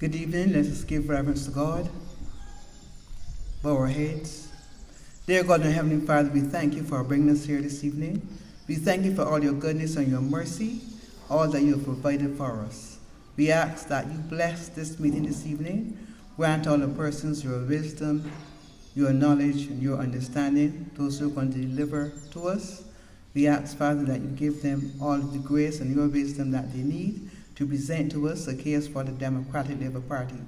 Good evening. Let us give reverence to God. Bow our heads. Dear God and Heavenly Father, we thank you for bringing us here this evening. We thank you for all your goodness and your mercy, all that you have provided for us. We ask that you bless this meeting this evening. Grant all the persons your wisdom, your knowledge, and your understanding, those who can deliver to us. We ask, Father, that you give them all the grace and your wisdom that they need to present to us a case for the Democratic Labour Party.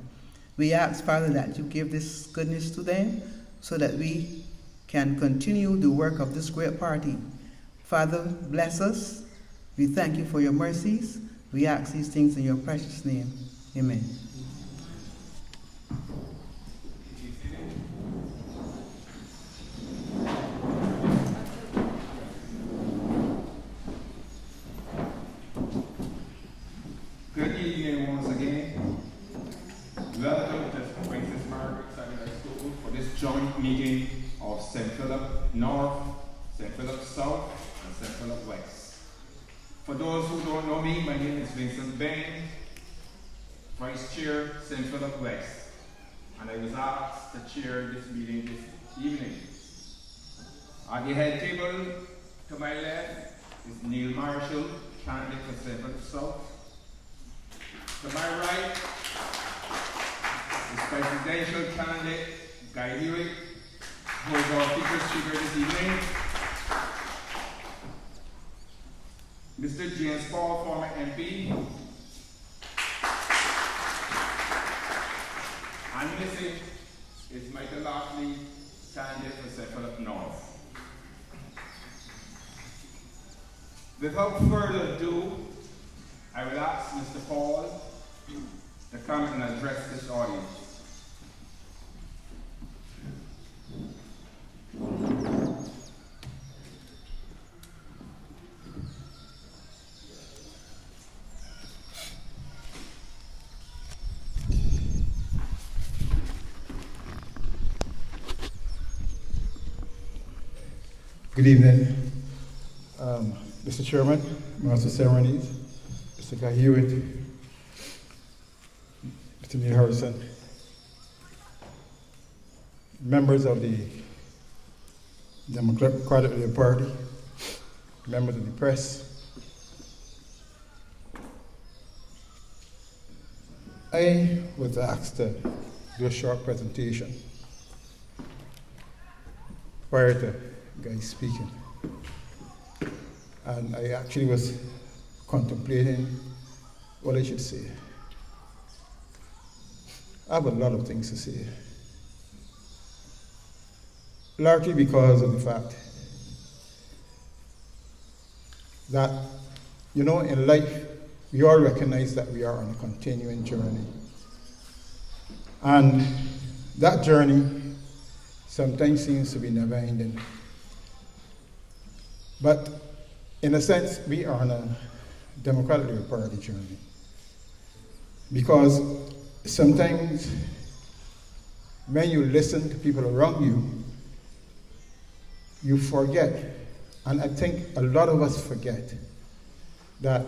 We ask, Father, that you give this goodness to them so that we can continue the work of this great party. Father, bless us. We thank you for your mercies. We ask these things in your precious name. Amen. Good evening once again. Welcome to Princess Margaret Secondary School for this joint meeting of St. Philip North, St. Philip South, and St. Philip West. For those who don't know me, my name is Vincent Bain, Vice Chair, St. Philip West, and I was asked to chair this meeting this evening. At the head table to my left is Neil Marshall, candidate for St. Philip South. To my right is presidential candidate Guy Hewitt, who is our featured speaker this evening. Mr. James Paul, former MP. And missing is Michael Lockley, candidate for St. Philip North. Without further ado, I will ask Mr. Paul to come and address this audience. Good evening, Mr. Chairman, Master of Ceremonies, Mr. Guy Hewitt, Mr. Neil Harrison, members of the Democratic Labour Party, members of the press. I was asked to do a short presentation prior to Guy speaking. And I actually was contemplating what I should say. I have a lot of things to say. Largely because of the fact that, in life, we all recognize that we are on a continuing journey. And that journey sometimes seems to be never ending. But in a sense, we are on a Democratic Labour Party journey. Because sometimes when you listen to people around you, you forget, and I think a lot of us forget, that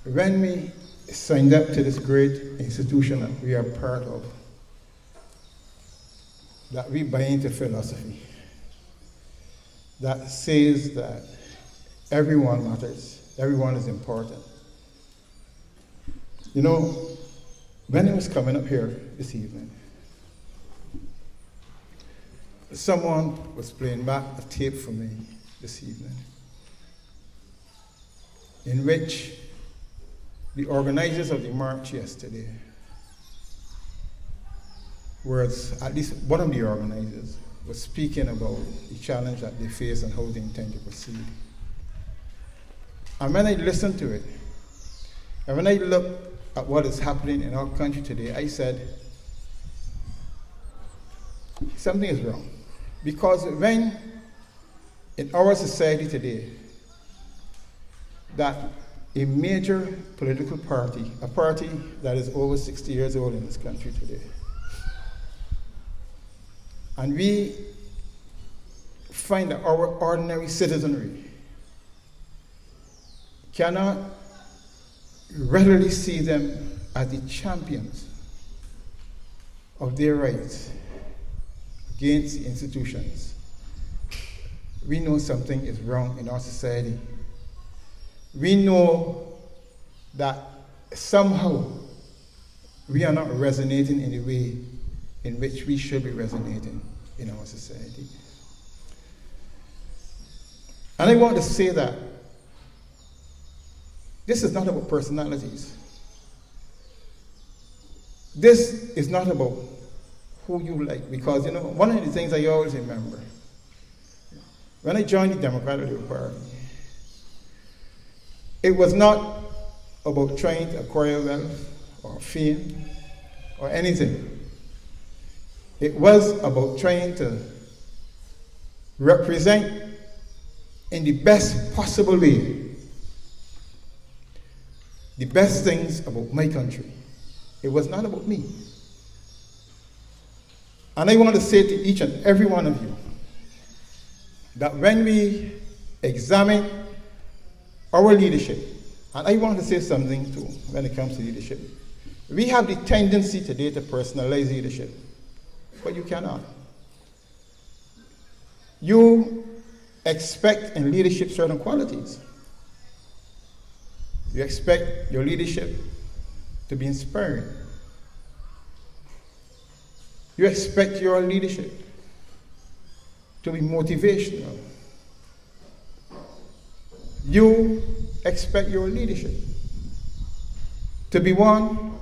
when we signed up to this great institution that we are part of, that we buy into philosophy that says that everyone matters, everyone is important. When I was coming up here this evening, someone was playing back a tape for me this evening in which the organizers of the march yesterday at least one of the organizers was speaking about the challenge that they face and how they intend to proceed. And when I listened to it, and when I look at what is happening in our country today, I said, something is wrong. Because when in our society today, that a major political party, a party that is over 60 years old in this country today, and we find that our ordinary citizenry cannot readily see them as the champions of their rights against the institutions, we know something is wrong in our society. We know that somehow we are not resonating in the way in which we should be resonating in our society. And I want to say that this is not about personalities. This is not about who you like, because one of the things I always remember, when I joined the Democratic Party, it was not about trying to acquire wealth or fame or anything. It was about trying to represent in the best possible way the best things about my country. It was not about me. And I want to say to each and every one of you that when we examine our leadership, and I want to say something too when it comes to leadership, we have the tendency today to personalize leadership, but you cannot. You expect in leadership certain qualities. You expect your leadership to be inspiring. You expect your leadership to be motivational. You expect your leadership to be one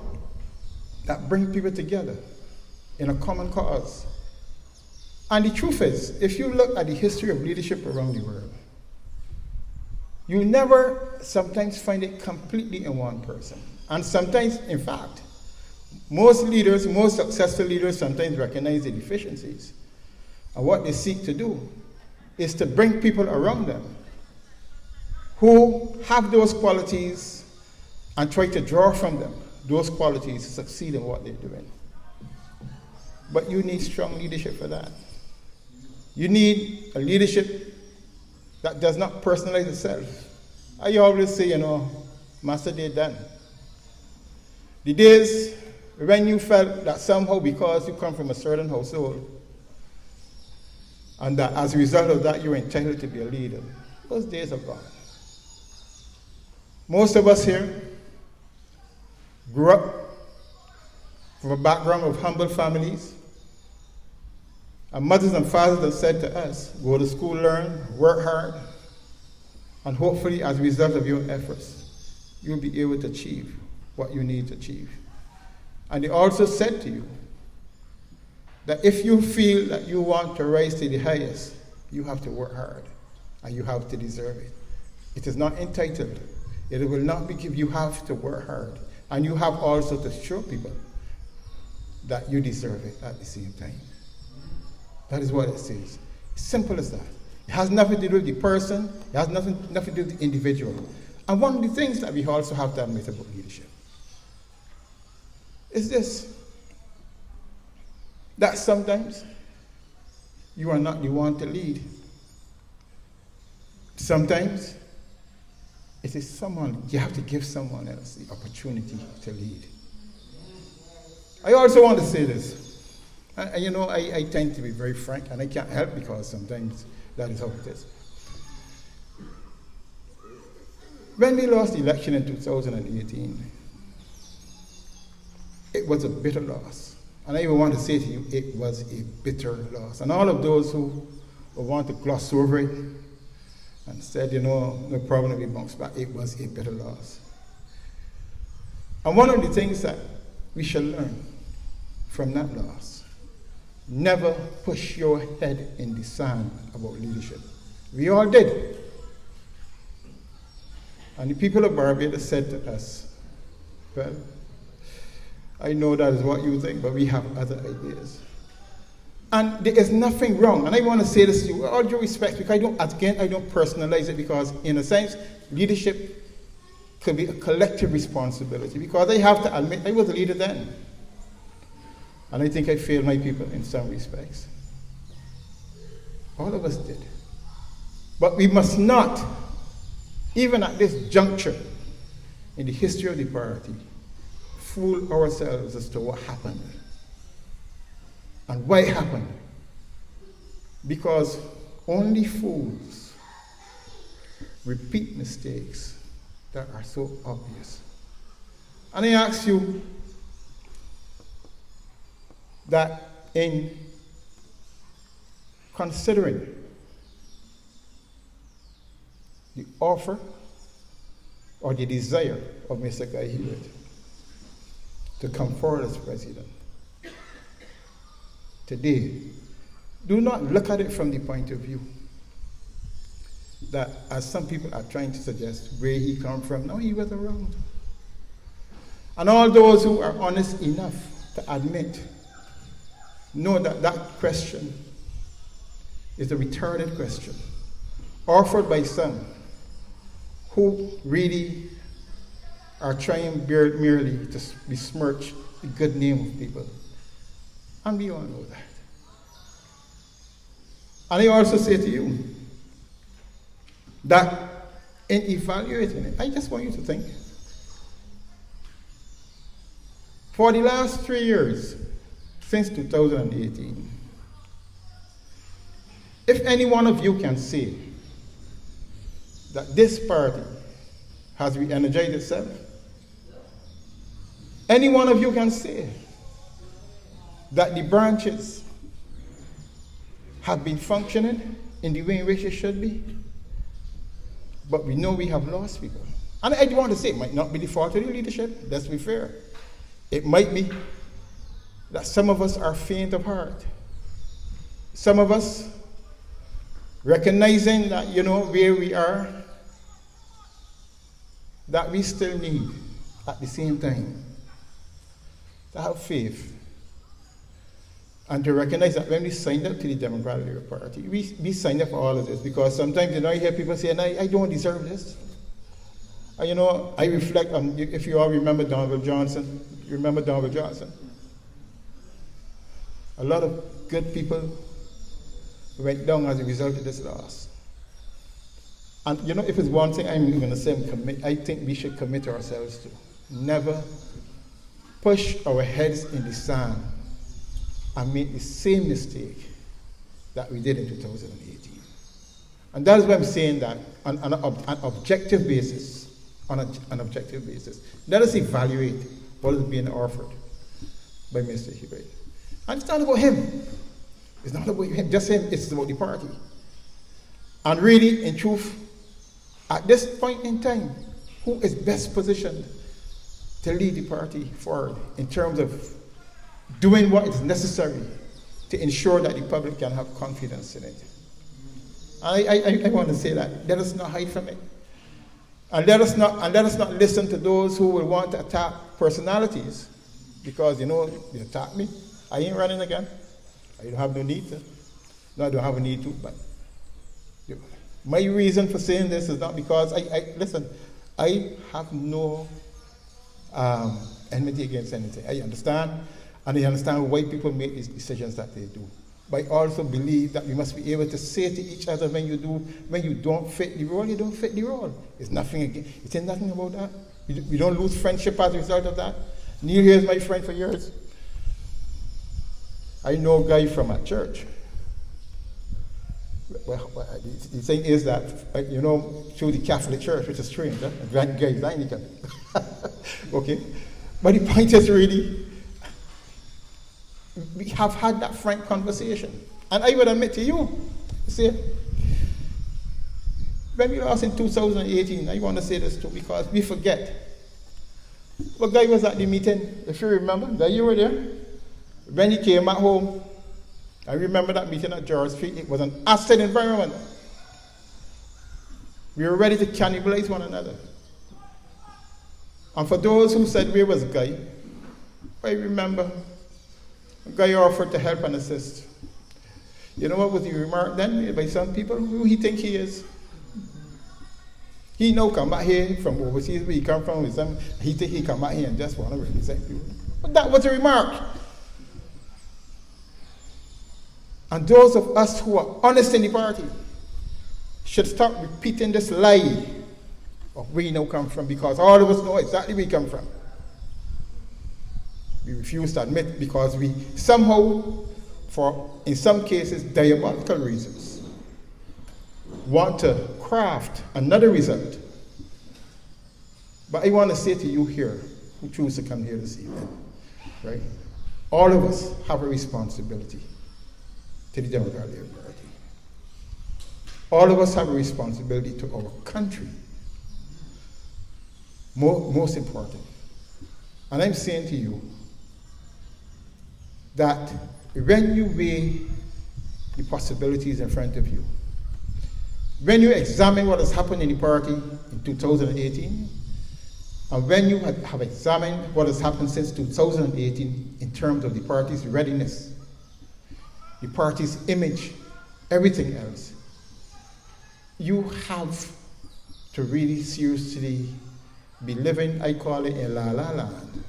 that brings people together in a common cause. And the truth is, if you look at the history of leadership around the world, you never sometimes find it completely in one person. And sometimes, in fact, most leaders, most successful leaders sometimes recognize the deficiencies. And what they seek to do is to bring people around them who have those qualities and try to draw from them those qualities to succeed in what they're doing. But you need strong leadership for that. You need a leadership that does not personalize itself. I always say, Master Day done. The days when you felt that somehow because you come from a certain household and that as a result of that you're entitled to be a leader, those days are gone. Most of us here grew up from a background of humble families. Our mothers and fathers have said to us, go to school, learn, work hard, and hopefully as a result of your efforts, you'll be able to achieve what you need to achieve. And they also said to you that if you feel that you want to rise to the highest, you have to work hard and you have to deserve it. It is not entitled. It will not be given. You have to work hard. And you have also to show people that you deserve it at the same time. That is what it says. Simple as that. It has nothing to do with the person. It has nothing to do with the individual. And one of the things that we also have to admit about leadership is this, that sometimes you are not the one to lead. Sometimes it is someone, you have to give someone else the opportunity to lead. I also want to say this. I tend to be very frank, and I can't help because sometimes that is how it is. When we lost the election in 2018, it was a bitter loss. And I even want to say to you, it was a bitter loss. And all of those who want to gloss over it and said, no problem, we bounce back, it was a bitter loss. And one of the things that we shall learn from that loss, never push your head in the sand about leadership. We all did. And the people of Barbados said to us, well, I know that is what you think, but we have other ideas. And there is nothing wrong. And I want to say this to you, with all due respect, because I don't personalize it, because in a sense, leadership could be a collective responsibility. Because I have to admit, I was a leader then. And I think I failed my people in some respects. All of us did. But we must not, even at this juncture in the history of the party, fool ourselves as to what happened. And why it happened? Because only fools repeat mistakes that are so obvious. And I ask you that in considering the offer or the desire of Mr. Guy Hewitt to come forward as president today, do not look at it from the point of view that, as some people are trying to suggest, where he come from. No, he was around. And all those who are honest enough to admit know that that question is a retarded question offered by some who really are trying merely to besmirch the good name of people. And we all know that. And I also say to you that in evaluating it, I just want you to think. For the last 3 years, since 2018, if any one of you can say that this party has re-energized itself, any one of you can say that the branches have been functioning in the way in which it should be, but we know we have lost people. And I want to say it might not be the fault of the leadership, let's be fair. It might be that some of us are faint of heart. Some of us, recognizing that, where we are, that we still need, at the same time, to have faith. And to recognize that when we signed up to the Democratic Party, we signed up for all of this, because sometimes, you hear people saying, I don't deserve this. And, I reflect on, if you all remember Donald Johnson, you remember Donald Johnson? A lot of good people went down as a result of this loss. And, if it's one thing I'm going to say, I think we should commit ourselves to never push our heads in the sand and make the same mistake that we did in 2018. And that's why I'm saying that on an objective basis, let us evaluate what is being offered by Mr. Hewitt. And it's not about him. It's not about him, just him, it's about the party. And really, in truth, at this point in time, who is best positioned to lead the party forward in terms of doing what is necessary to ensure that the public can have confidence in it? I want to say that. Let us not hide from it. And let us not listen to those who will want to attack personalities. Because, you attack me, I ain't running again. I don't have no need to. No, I don't have a need to, but my reason for saying this is not because listen, I have no enmity against anything. I understand, and I understand why people make these decisions that they do. But I also believe that we must be able to say to each other when you don't fit the role, you don't fit the role. It's nothing again. It ain't nothing about that. We don't lose friendship as a result of that. Neil here is my friend for years. I know a guy from a church. Well, the thing is that, through the Catholic Church, which is strange, huh? Guy is Anglican. Okay? But the point is really, we have had that frank conversation. And I would admit to you, see, when we lost in 2018, I want to say this too, because we forget. What guy was at the meeting, if you remember, that you were there? When he came at home, I remember that meeting at George Street. It was an acid environment. We were ready to cannibalize one another. And for those who said where was Guy, I remember Guy offered to help and assist. You know what was the remark then made by some people? Who he think he is? He now come back here from overseas where he come from with some. He think he come back here and just want to represent people. But that was a remark. And those of us who are honest in the party should stop repeating this lie of where you now come from, because all of us know exactly where we come from. We refuse to admit because we somehow for, in some cases, diabolical reasons, want to craft another result. But I want to say to you here, who choose to come here this evening, right? All of us have a responsibility to the Democratic Party. All of us have a responsibility to our country. Most important. And I'm saying to you that when you weigh the possibilities in front of you, when you examine what has happened in the party in 2018, and when you have examined what has happened since 2018 in terms of the party's readiness, the party's image, everything else, you have to really seriously be living, I call it, in la la land.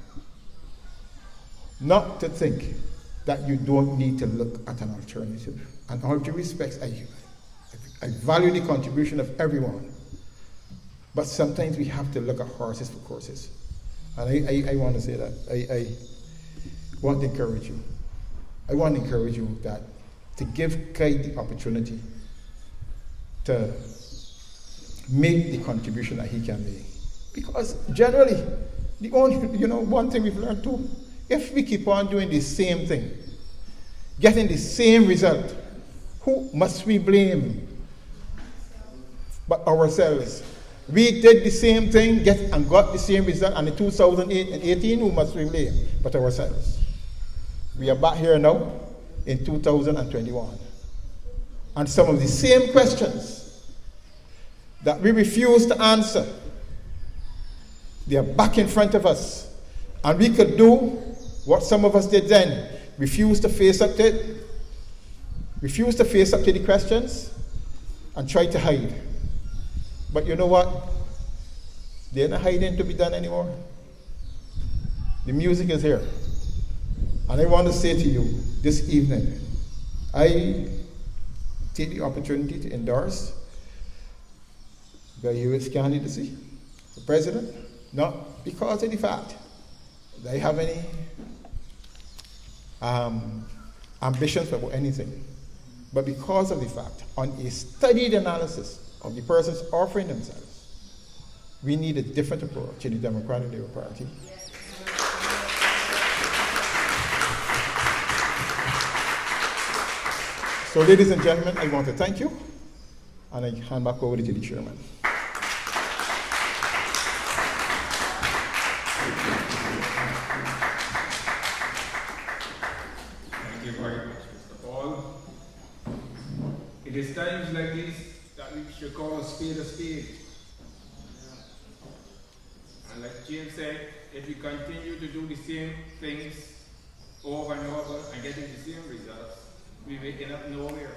Not to think that you don't need to look at an alternative. And all due respect, I value the contribution of everyone. But sometimes we have to look at horses for courses. And I want to say that. I want to encourage you. I want to encourage you that to give Kai the opportunity to make the contribution that he can make. Because generally, the only, one thing we've learned too, if we keep on doing the same thing, getting the same result, who must we blame? But ourselves. We did the same thing, and got the same result, and in 2018, who must we blame? But ourselves. We are back here now in 2021. And some of the same questions that we refuse to answer, they are back in front of us. And we could do what some of us did then. Refuse to face up to it. Refuse to face up to the questions and try to hide. But you know what? They're not hiding to be done anymore. The music is here. And I want to say to you this evening, I take the opportunity to endorse the Hewitt's candidacy for president, not because of the fact that I have any ambitions about anything, but because of the fact, on a studied analysis of the persons offering themselves, we need a different approach in the Democratic Labour Party. So, ladies and gentlemen, I want to thank you, and I hand back over to the chairman. Thank you very much, Mr. Paul. It is times like this that we should call a spade a spade. And like James said, if we continue to do the same things over and over and getting the same results, we may end up nowhere.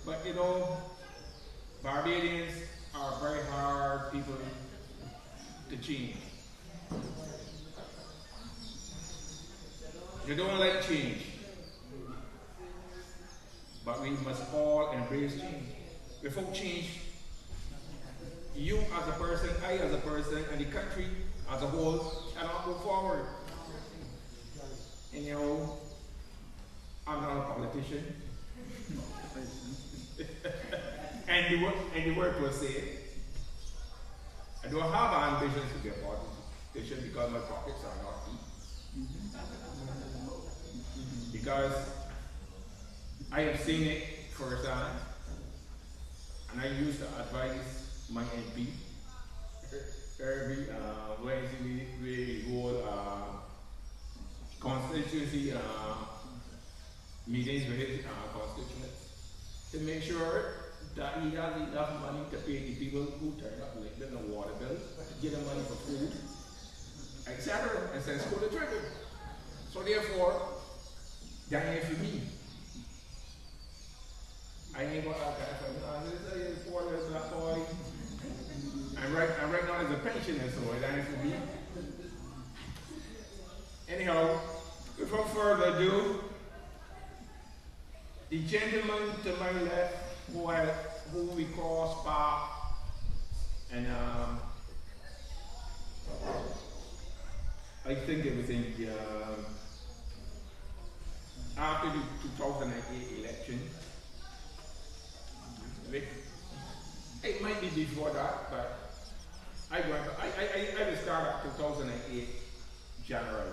But Barbadians are very hard people to change. They don't like change. But we must all embrace change. Without change, you as a person, I as a person, and the country as a whole cannot go forward. And I'm not a politician. and the word was said, I don't have ambitions to be a politician because my pockets are not deep. Because I have seen it firsthand, and I used to advise my MP every Wednesday we hold constituency meetings with his constituents to make sure that he has enough money to pay the people who turn up like the water bill, to get them money for food, etc. and send school to children. So therefore, that ain't for me. I ain't got that kind of this is 4 years black boy. And right now as a pensioner, so it ain't for me. Anyhow, without further ado, the gentleman to my left who we cross path, and I think it was in after the 2008 election, it might be before that, but I will start at 2008 January,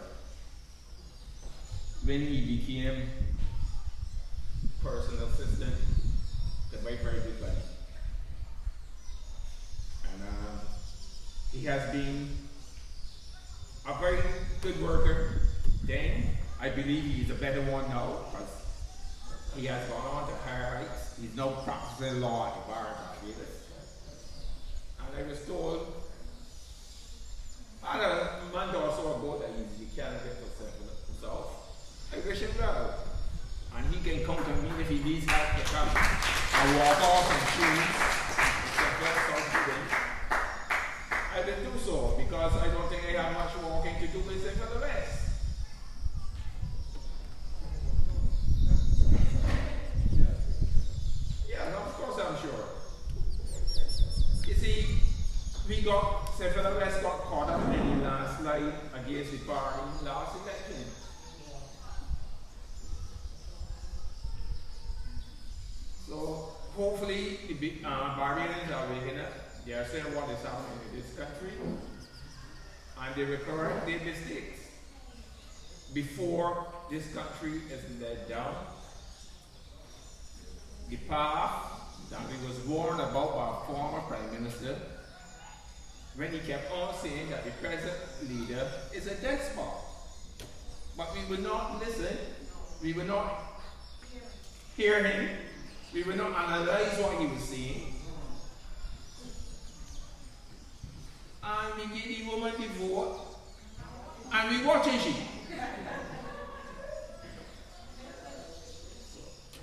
when he became personal assistant to my very good buddy. And he has been a very good worker then. I believe he's a better one now, because he has gone on to higher heights. He's now practicing law at the bar of Barbados. And I was told about a month or so ago that he's the candidate for himself. I wish him well. And he can come to me if he needs help to come and walk off and choose. I will do so, because I don't think I have much walking to do with it for the rest. Yeah, no, of course I'm sure. You see, several of us got caught up in the landslide against the party last election. So hopefully the Barbadians are waking up. They are saying what is happening in this country, and they will correct their mistakes before this country is led down the path that we was warned about by our former Prime Minister, when he kept on saying that the present leader is a despot. But we will not listen, we will not hear him, we will not analyze what he was saying. And we give the woman the vote, and we watching she.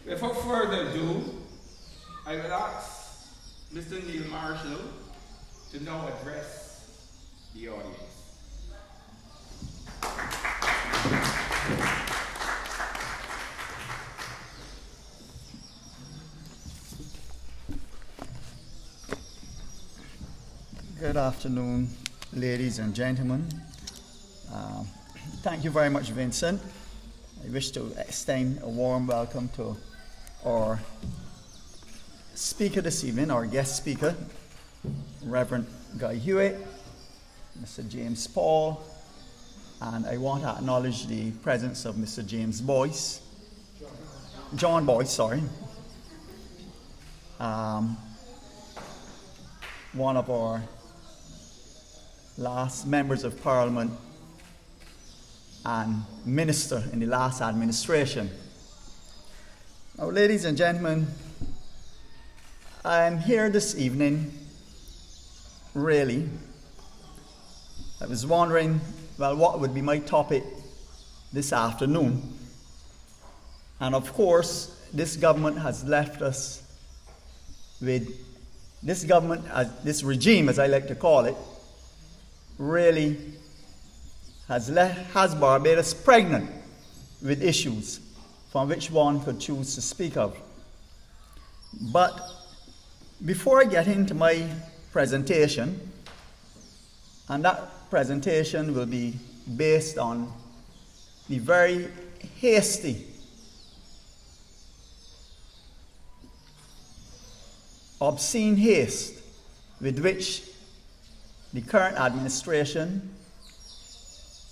Without further ado, I will ask Mr. Neil Marshall to now address the audience. Good afternoon, ladies and gentlemen. Thank you very much, Vincent. I wish to extend a warm welcome to our speaker this evening, our guest speaker, Reverend Guy Hewitt, Mr. James Paul, and I want to acknowledge the presence of Mr. John Boyce, one of our last members of Parliament and minister in the last administration. Now, ladies and gentlemen, I'm here this evening, really. I was wondering, well, what would be my topic this afternoon? And of course, this government has left us with, this regime, as I like to call it, really has Barbados pregnant with issues from which one could choose to speak of. But before I get into my presentation, and that presentation will be based on the very hasty, obscene haste with which the current administration,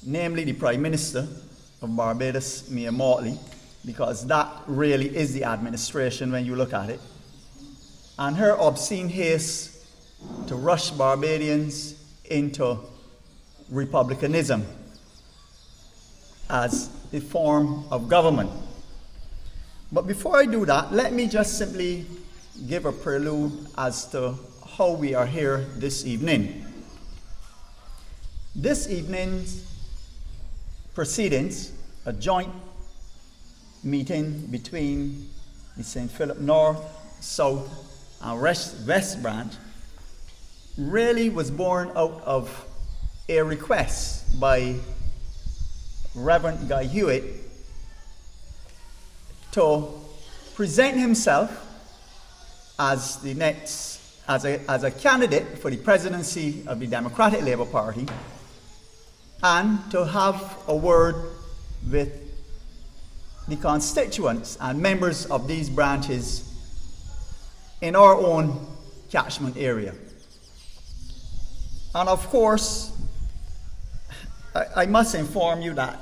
namely the Prime Minister of Barbados, Mia Mortley, because that really is the administration when you look at it, and her obscene haste to rush Barbadians into republicanism as a form of government. But before I do that, let me just simply give a prelude as to how we are here this evening. This evening's proceedings, a joint meeting between the St. Philip North, South, and West Branch, really was born out of a request by Reverend Guy Hewitt to present himself as a candidate for the presidency of the Democratic Labour Party, and to have a word with the constituents and members of these branches in our own catchment area. And of course, I must inform you that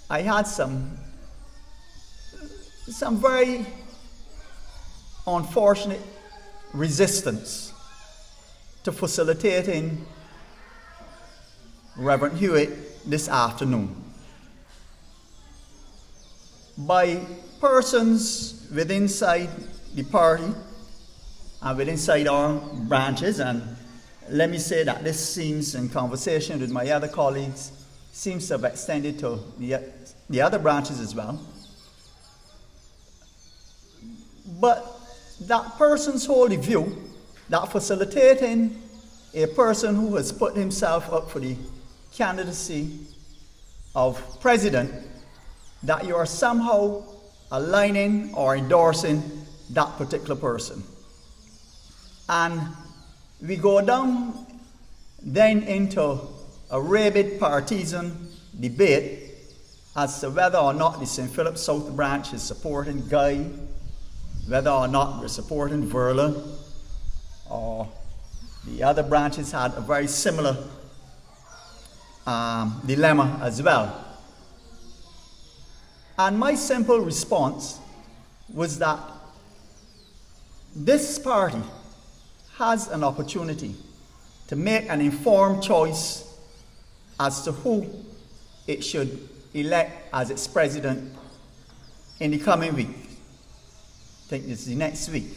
I had some very unfortunate resistance to facilitating Reverend Hewitt this afternoon by persons within inside the party and within inside our branches. And let me say that this seems, in conversation with my other colleagues, seems to have extended to the other branches as well. But that person's wholly view that facilitating a person who has put himself up for the candidacy of president, that you are somehow aligning or endorsing that particular person. And we go down then into a rabid partisan debate as to whether or not the St. Philip South branch is supporting Guy, whether or not we're supporting Verla, or the other branches had a very similar dilemma as well. And my simple response was that this party has an opportunity to make an informed choice as to who it should elect as its president in the coming week. I think it's the next week.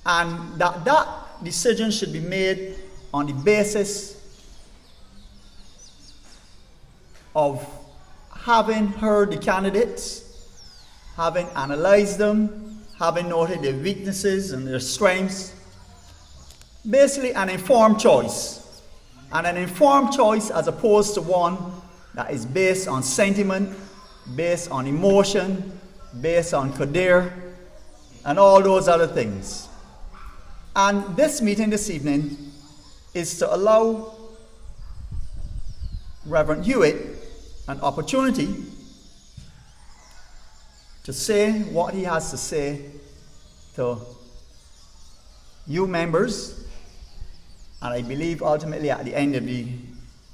And that decision should be made on the basis of having heard the candidates, having analyzed them, having noted their weaknesses and their strengths. Basically an informed choice. And an informed choice as opposed to one that is based on sentiment, based on emotion, based on career, and all those other things. And this meeting this evening is to allow Reverend Hewitt an opportunity to say what he has to say to you members. And I believe ultimately at the end of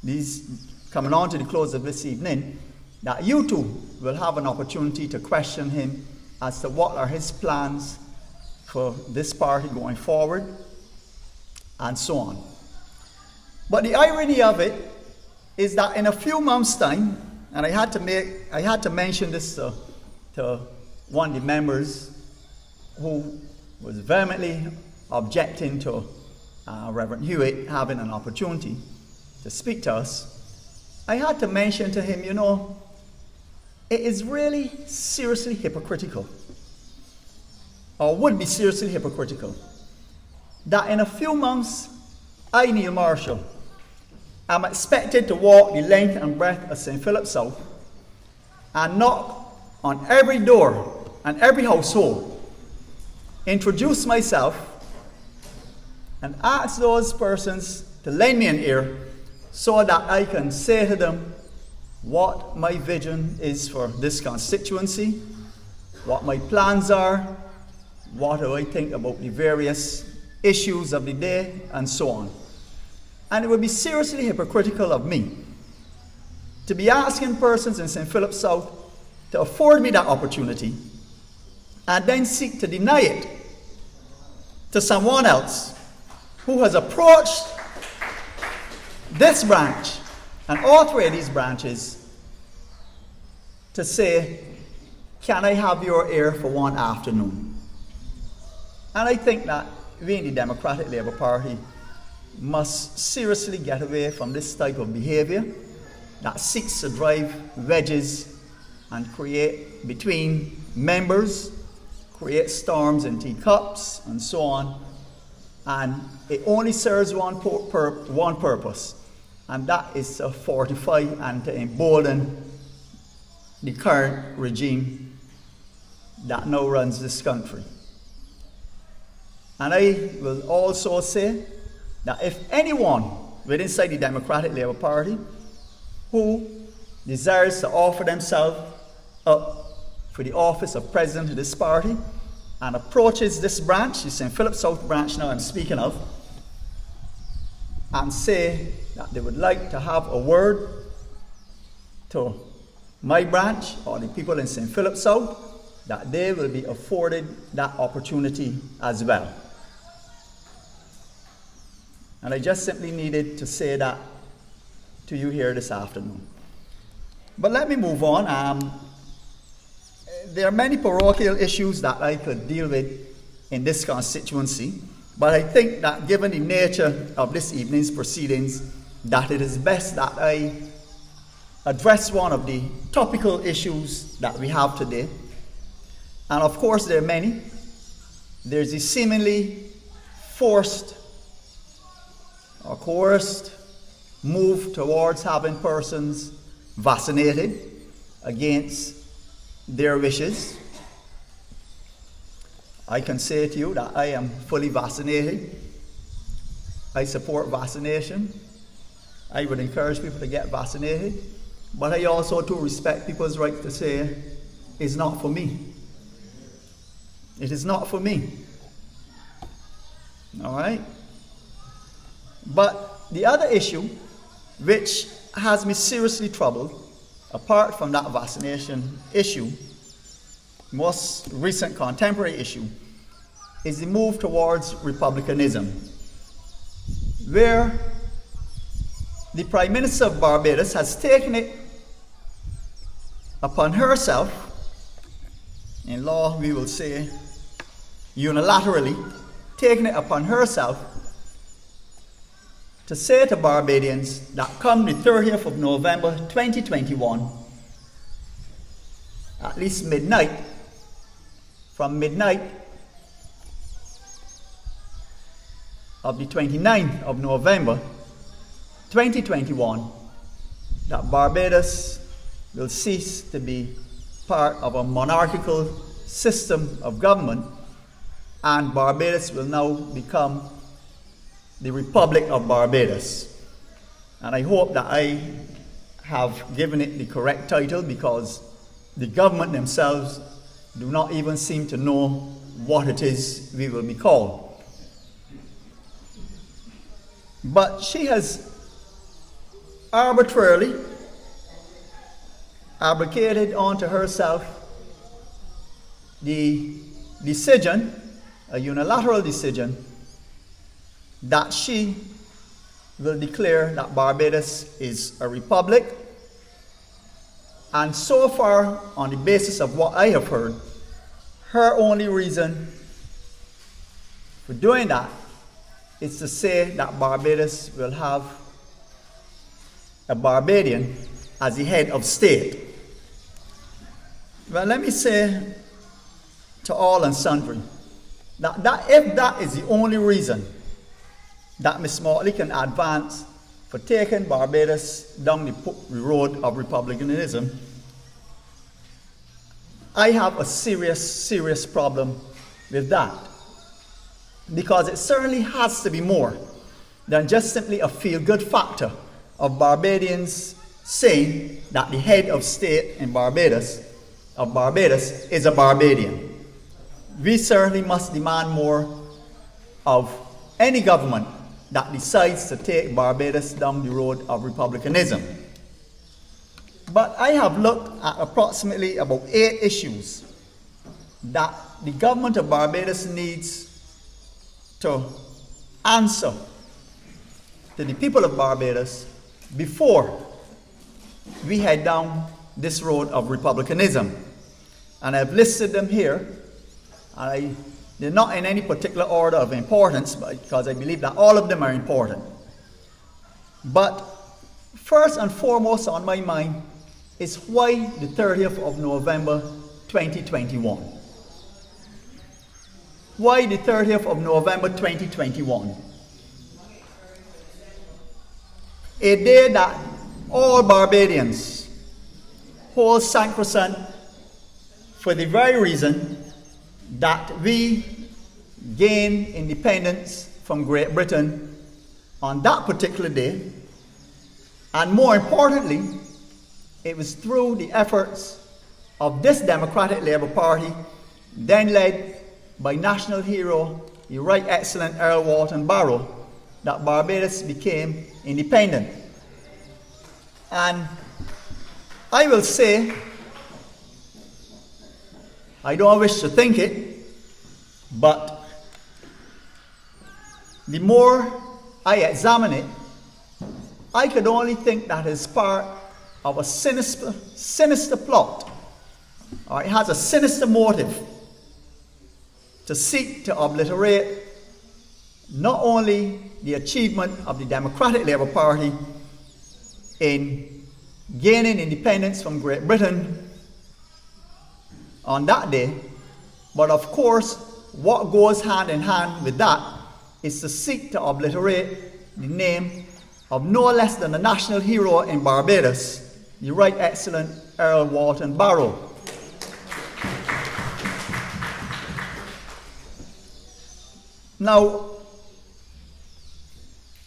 these coming on to the close of this evening, that you too will have an opportunity to question him as to what are his plans for this party going forward, and so on. But the irony of it is that in a few months' time, and I had to mention this to one of the members who was vehemently objecting to Reverend Hewitt having an opportunity to speak to us. I had to mention to him, you know, it is really seriously hypocritical, or would be seriously hypocritical, that in a few months, I, Neil Marshall, am expected to walk the length and breadth of St. Philip South and knock on every door and every household, introduce myself, and ask those persons to lend me an ear so that I can say to them what my vision is for this constituency, what my plans are, what do I think about the various issues of the day, and so on. And it would be seriously hypocritical of me to be asking persons in St. Philip South to afford me that opportunity and then seek to deny it to someone else who has approached this branch and all three of these branches to say, can I have your ear for one afternoon? And I think that we in the Democratic Labour Party must seriously get away from this type of behavior that seeks to drive wedges and create between members, create storms in teacups, and so on. And it only serves one purpose, and that is to fortify and to embolden the current regime that now runs this country. And I will also say that if anyone within the Democratic Labour Party who desires to offer themselves up for the office of president of this party and approaches this branch, the St. Philip South branch now I'm speaking of, and say that they would like to have a word to my branch or the people in St. Philip South, that they will be afforded that opportunity as well. And I just simply needed to say that to you here this afternoon. But let me move on. There are many parochial issues that I could deal with in this constituency, but I think that given the nature of this evening's proceedings, that it is best that I address one of the topical issues that we have today. And of course there are many. There's the seemingly forced or coerced move towards having persons vaccinated against their wishes. I can say to you that I am fully vaccinated. I support vaccination. I would encourage people to get vaccinated. But I also too respect people's right to say, it's not for me. It is not for me. All right? But the other issue, which has me seriously troubled, apart from that vaccination issue, most recent contemporary issue, is the move towards republicanism, where the Prime Minister of Barbados has taken it upon herself, in law we will say unilaterally, taken it upon herself to say to Barbadians that come the 30th of November 2021, at least midnight, from midnight of the 29th of November 2021, that Barbados will cease to be part of a monarchical system of government, and Barbados will now become the Republic of Barbados. And I hope that I have given it the correct title, because the government themselves do not even seem to know what it is we will be called. But she has arbitrarily abrogated onto herself the decision, a unilateral decision, that she will declare that Barbados is a republic. And so far, on the basis of what I have heard, her only reason for doing that is to say that Barbados will have a Barbadian as the head of state. Well, let me say to all and sundry that if that is the only reason that Miss Mortley can advance for taking Barbados down the road of republicanism, I have a serious problem with that. Because it certainly has to be more than just simply a feel-good factor of Barbadians saying that the head of state in Barbados is a Barbadian. We certainly must demand more of any government that decides to take Barbados down the road of republicanism. But I have looked at approximately about 8 issues that the government of Barbados needs to answer to the people of Barbados before we head down this road of republicanism. And I've listed them here. They're not in any particular order of importance, because I believe that all of them are important. But first and foremost on my mind is why the 30th of November 2021? Why the 30th of November 2021? A day that all Barbadians hold sacrosanct for the very reason that we gained independence from Great Britain on that particular day. And more importantly, it was through the efforts of this Democratic Labour Party, then led by national hero, the Right Excellent Earl Walton Barrow, that Barbados became independent. And I will say, I don't wish to think it, but the more I examine it, I could only think that is part of a sinister plot, or it has a sinister motive to seek to obliterate not only the achievement of the Democratic Labour Party in gaining independence from Great Britain on that day, but of course, what goes hand in hand with that is to seek to obliterate the name of no less than the national hero in Barbados, the Right Excellent Earl Walton Barrow. Now,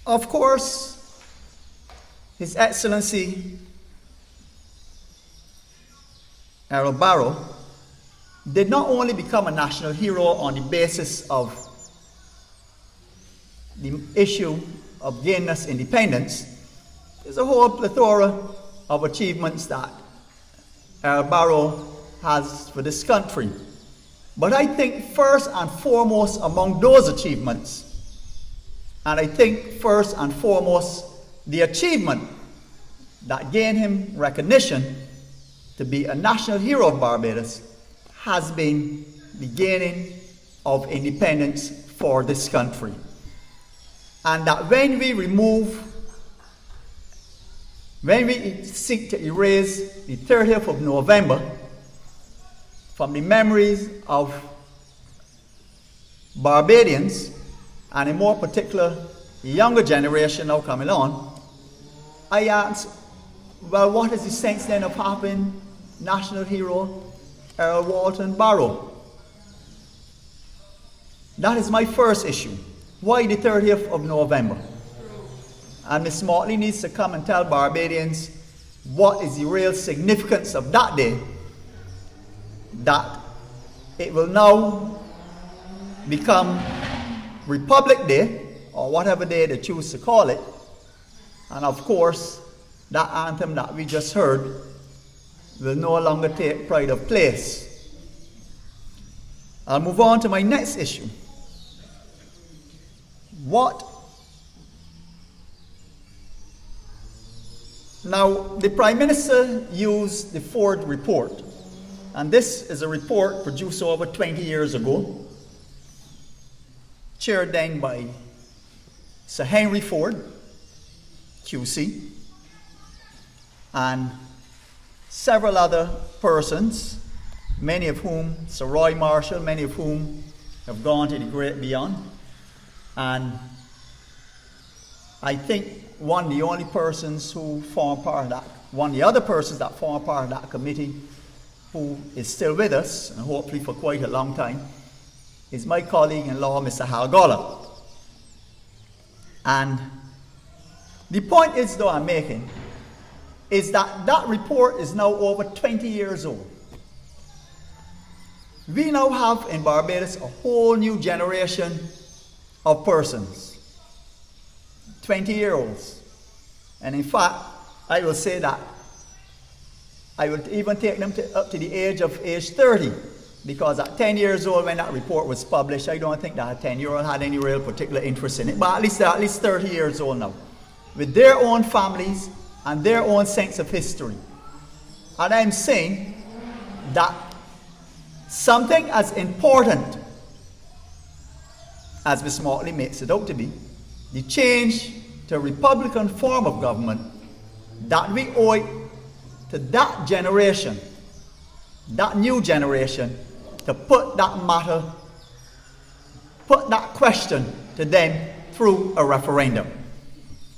of course, His Excellency Earl Barrow did not only become a national hero on the basis of the issue of gaining us independence. There's a whole plethora of achievements that Earl Barrow has for this country. But I think first and foremost among those achievements, and I think first and foremost the achievement that gained him recognition to be a national hero of Barbados, has been the gaining of independence for this country. And that when we seek to erase the 30th of November from the memories of Barbadians, and in more particular, the younger generation now coming on, I ask, well, what is the sense then of having national hero Earl Walton Barrow? That is my first issue. Why the 30th of November? And Miss Motley needs to come and tell Barbadians what is the real significance of that day, that it will now become Republic Day, or whatever day they choose to call it. And of course, that anthem that we just heard will no longer take pride of place. I'll move on to my next issue. Now, the Prime Minister used the Ford report, and this is a report produced over 20 years ago, chaired then by Sir Henry Ford, QC, and several other persons, many of whom, Sir Roy Marshall, many of whom have gone to the great beyond. And I think one of the other persons that form part of that committee who is still with us, and hopefully for quite a long time, is my colleague-in-law, Mr. Hal Goller. And the point is, though, I'm making, is that that report is now over 20 years old. We now have in Barbados a whole new generation of persons, 20-year-olds. And in fact, I will say that I would even take them up to the age 30, because at 10 years old when that report was published, I don't think that a 10-year-old had any real particular interest in it, but at least they're at least 30 years old now, with their own families and their own sense of history. And I'm saying that something as important as Ms. Motley makes it out to be, the change to a Republican form of government, that we owe it to that generation, that new generation, to put that matter, put that question to them through a referendum.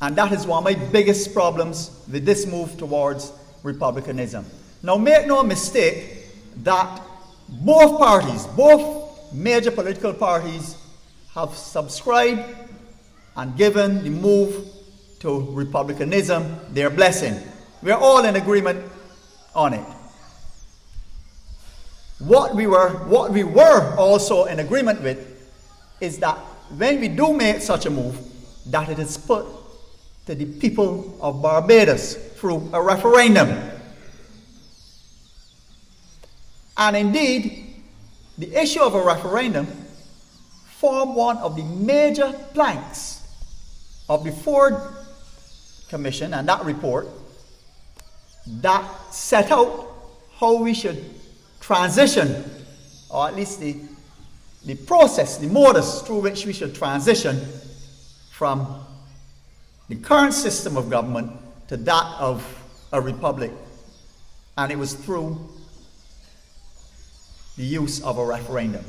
And that is one of my biggest problems with this move towards republicanism. Now, make no mistake that both parties, both major political parties, have subscribed and given the move to republicanism their blessing. We're all in agreement on it. what we were also in agreement with is that when we do make such a move, that it is put to the people of Barbados through a referendum. And indeed, the issue of a referendum formed one of the major planks of the Ford Commission and that report that set out how we should transition, or at least the process, the modus through which we should transition from the current system of government to that of a republic. And it was through the use of a referendum.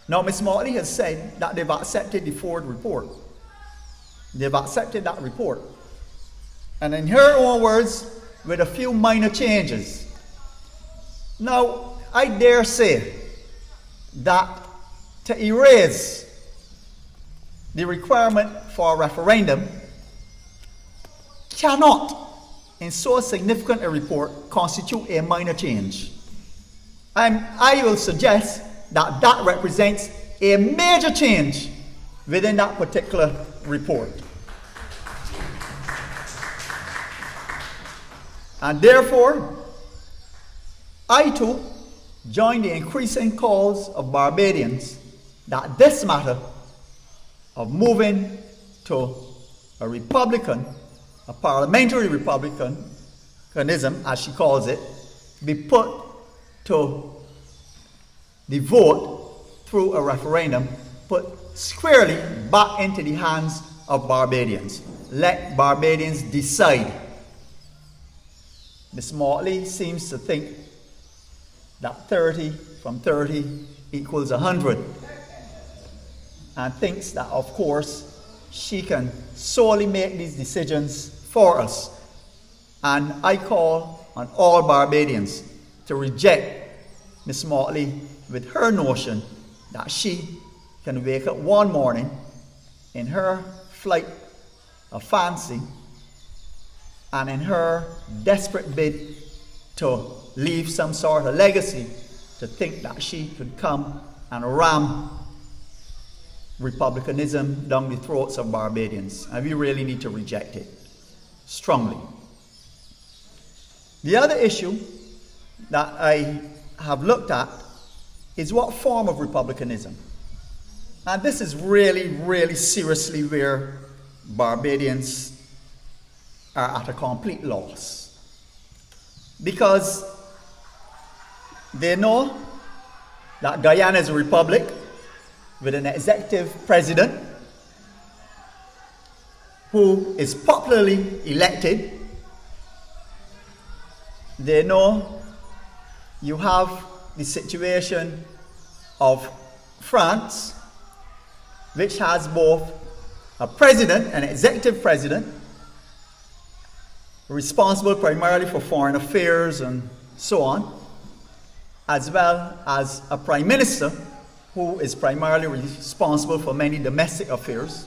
Now, Ms. Motley has said that they've accepted the Ford report. They've accepted that report. And in her own words, with a few minor changes. Now, I dare say that to erase the requirement for a referendum cannot, in so significant a report, constitute a minor change. And I will suggest that that represents a major change within that particular report. And therefore, I too join the increasing calls of Barbadians that this matter of moving to a republican, a parliamentary republicanism, as she calls it, be put to the vote through a referendum, put squarely back into the hands of Barbadians. Let Barbadians decide. Ms. Motley seems to think that 30 from 30 equals 100, and thinks that, of course, she can solely make these decisions for us. And I call on all Barbadians to reject Ms. Motley with her notion that she can wake up one morning in her flight of fancy and in her desperate bid to leave some sort of legacy, to think that she could come and ram republicanism down the throats of Barbadians. And we really need to reject it strongly. The other issue that I have looked at is what form of republicanism. And this is really, really seriously where Barbadians are at a complete loss. Because they know that Guyana is a republic with an executive president who is popularly elected. They know you have the situation of France, which has both a president, an executive president, responsible primarily for foreign affairs and so on, as well as a prime minister who is primarily responsible for many domestic affairs.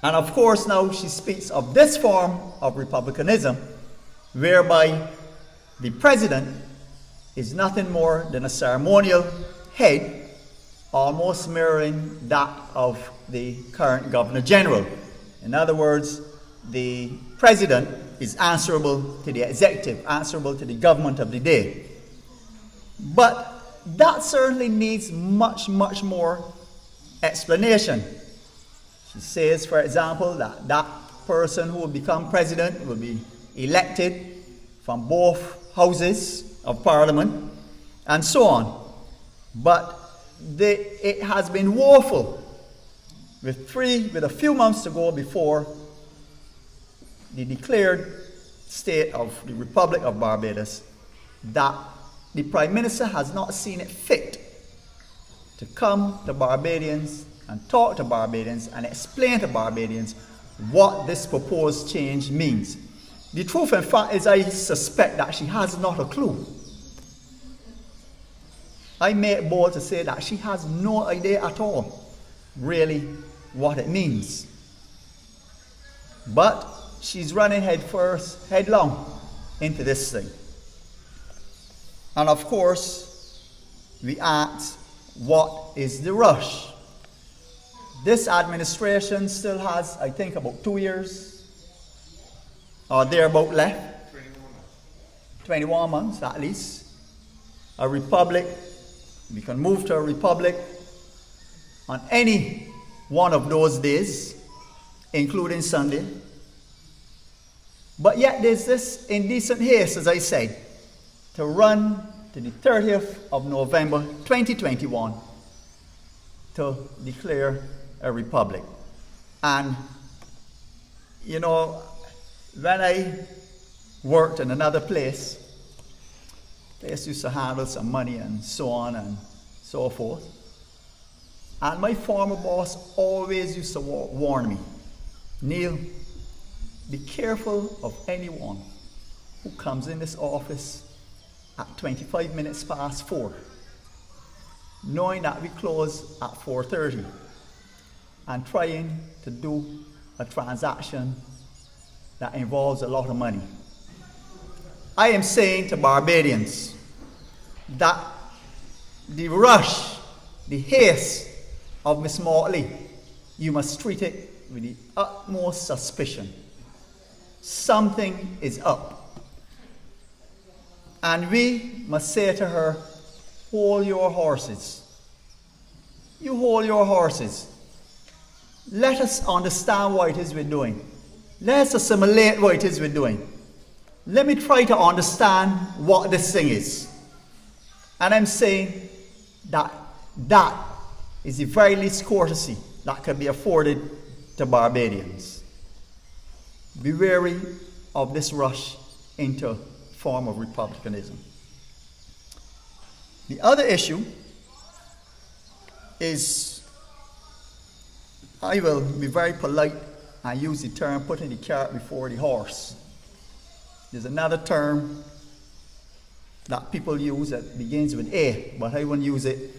And of course, now she speaks of this form of republicanism, whereby the president is nothing more than a ceremonial head, almost mirroring that of the current Governor General. In other words, the president is answerable to the executive, answerable to the government of the day. But that certainly needs much, much more explanation. She says, for example, that that person who will become president will be elected from both houses of parliament, and so on. But it has been woeful with a few months to go before the declared state of the Republic of Barbados, that the Prime Minister has not seen it fit to come to Barbadians and talk to Barbadians and explain to Barbadians what this proposed change means. The truth, in fact, is I suspect that she has not a clue. I make bold to say that she has no idea at all, really, what it means. But she's running headlong into this thing. And of course, we ask, what is the rush? This administration still has, I think, about 2 years or thereabout left. 21 months at least. A republic, we can move to a republic on any one of those days, including Sunday. But yet there's this indecent haste, as I said, to run to the 30th of November 2021 to declare a republic. And, you know, when I worked in another place used to handle some money and so on and so forth. And my former boss always used to warn me, Neil, be careful of anyone who comes in this office at 25 minutes past 4, knowing that we close at 4:30, and trying to do a transaction that involves a lot of money. I am saying to Barbadians that the rush, the haste of Miss Mortley, you must treat it with the utmost suspicion. Something is up. And we must say to her, hold your horses. You hold your horses. Let us understand what it is we're doing. Let us assimilate what it is we're doing. Let me try to understand what this thing is. And I'm saying that that is the very least courtesy that can be afforded to Barbadians. Be wary of this rush into a form of republicanism. The other issue is, I will be very polite and use the term putting the cart before the horse. There's another term that people use that begins with A, but I won't use it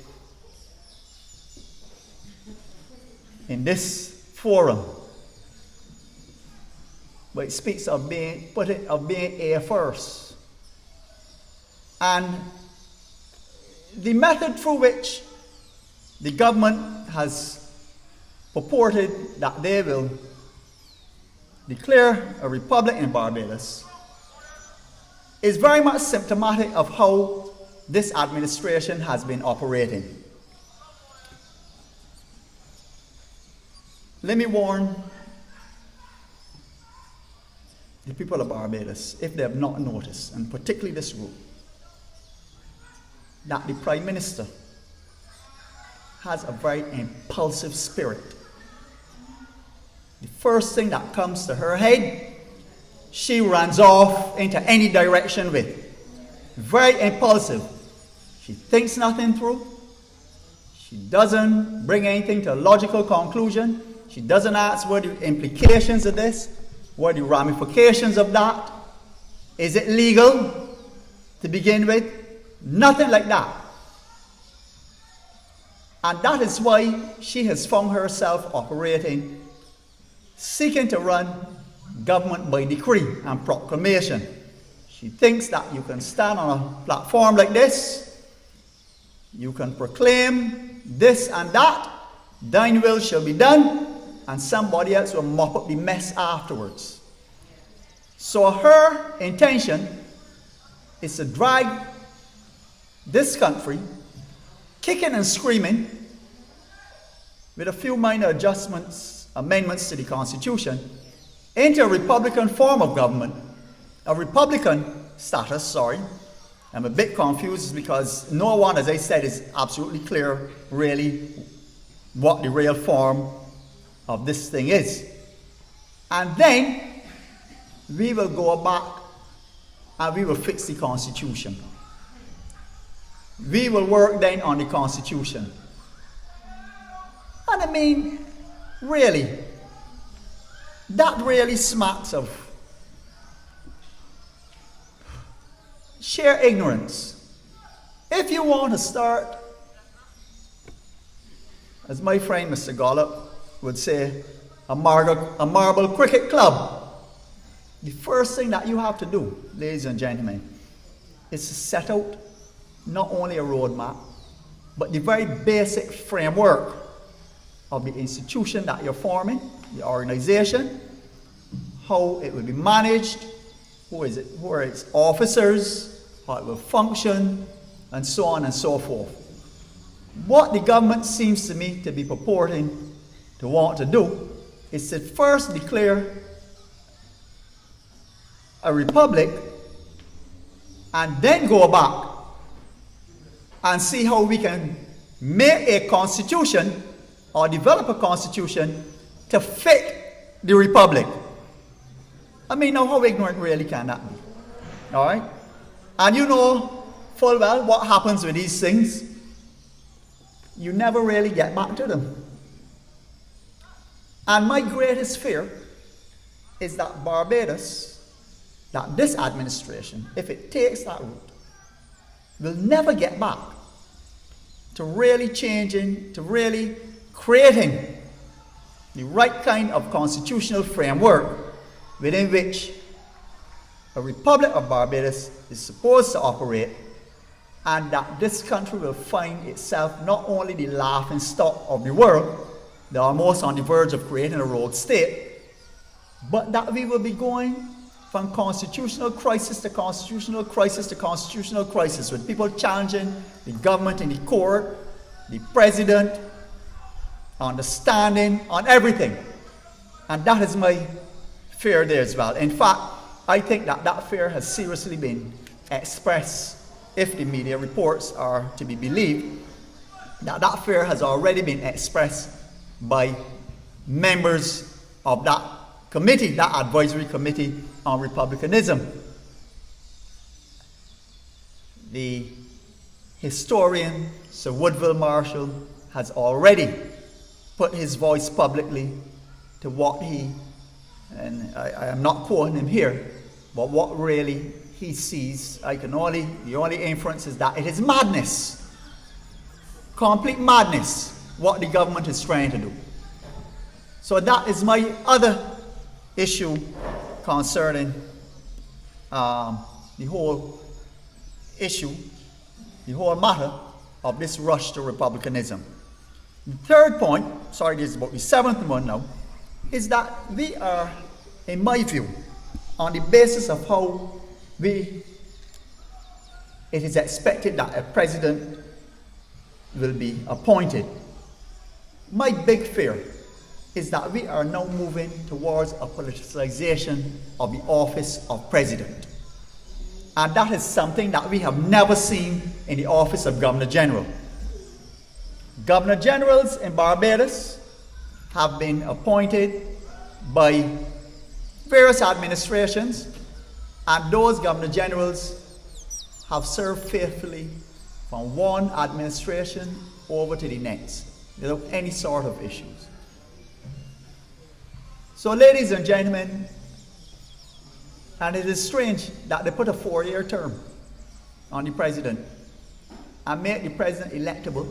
in this forum. But it speaks of being A first. And the method through which the government has purported that they will declare a republic in Barbados is very much symptomatic of how this administration has been operating. Let me warn the people of Barbados, if they have not noticed, and particularly this group, that the Prime Minister has a very impulsive spirit. The first thing that comes to her head, she runs off into any direction with. Very impulsive. She thinks nothing through. She doesn't bring anything to a logical conclusion. She doesn't ask what the implications of this, what are the ramifications of that. Is it legal to begin with? Nothing like that. And that is why she has found herself operating, seeking to run government by decree and proclamation. She thinks that you can stand on a platform like this, you can proclaim this and that, thine will shall be done, and somebody else will mop up the mess afterwards. So her intention is to drag this country, kicking and screaming, with a few minor amendments to the Constitution, into a Republican form of government, a Republican status, sorry. I'm a bit confused because no one, as I said, is absolutely clear really what the real form of this thing is. And then we will go back and we will fix the Constitution. We will work then on the Constitution. And I mean, really, that really smacks of sheer ignorance. If you want to start, as my friend Mr. Gollop would say, a marble cricket club, the first thing that you have to do, ladies and gentlemen, is to set out not only a roadmap, but the very basic framework of the institution that you're forming, the organization, how it will be managed, who are its officers, how it will function, and so on and so forth. What the government seems to me to be purporting to want to do is to first declare a republic and then go back and see how we can make a constitution or develop a constitution to fit the republic. I mean, now how ignorant really can that be? All right? And you know full well what happens with these things. You never really get back to them. And my greatest fear is that Barbados, that this administration, if it takes that route, will never get back to really changing, to really creating the right kind of constitutional framework within which a Republic of Barbados is supposed to operate, and that this country will find itself not only the laughing stock of the world, they are almost on the verge of creating a rogue state, but that we will be going from constitutional crisis to constitutional crisis to constitutional crisis, with people challenging the government in the court, the president, understanding on everything. And that is my fear there as well. In fact, I think that that fear has seriously been expressed, if the media reports are to be believed, that that fear has already been expressed by members of that committee, that advisory committee on republicanism. The historian Sir Woodville Marshall has already put his voice publicly to what he, and I am not quoting him here, but what really he sees. The only inference is that it is madness, complete madness, what the government is trying to do. So that is my other issue concerning the whole issue, the whole matter of this rush to republicanism. The third point, sorry, this is about the seventh one now, is that we are, in my view, on the basis of how it is expected that a president will be appointed. My big fear is that we are now moving towards a politicization of the office of president. And that is something that we have never seen in the office of Governor General. Governor Generals in Barbados have been appointed by various administrations, and those Governor Generals have served faithfully from one administration over to the next, without any sort of issues. So, ladies and gentlemen, and it is strange that they put a 4-year term on the president and make the president electable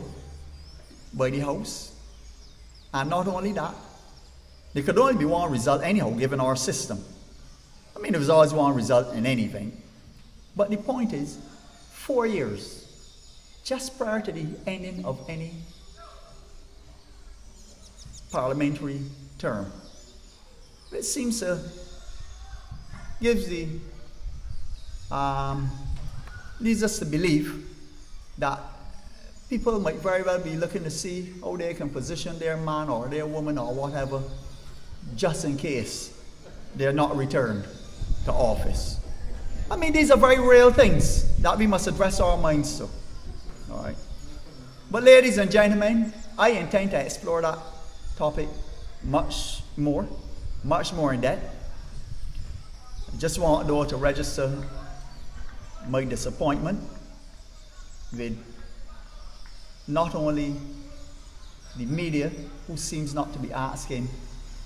by the House. And not only that, there could only be one result anyhow, given our system. I mean, there was always one result in anything. But the point is, 4 years, just prior to the ending of any parliamentary term. It seems to gives leads us to believe that people might very well be looking to see how they can position their man or their woman or whatever, just in case they're not returned to office. I mean, these are very real things that we must address our minds to. All right. But ladies and gentlemen, I intend to explore that topic much more in depth. I just want though to register my disappointment with not only the media, who seems not to be asking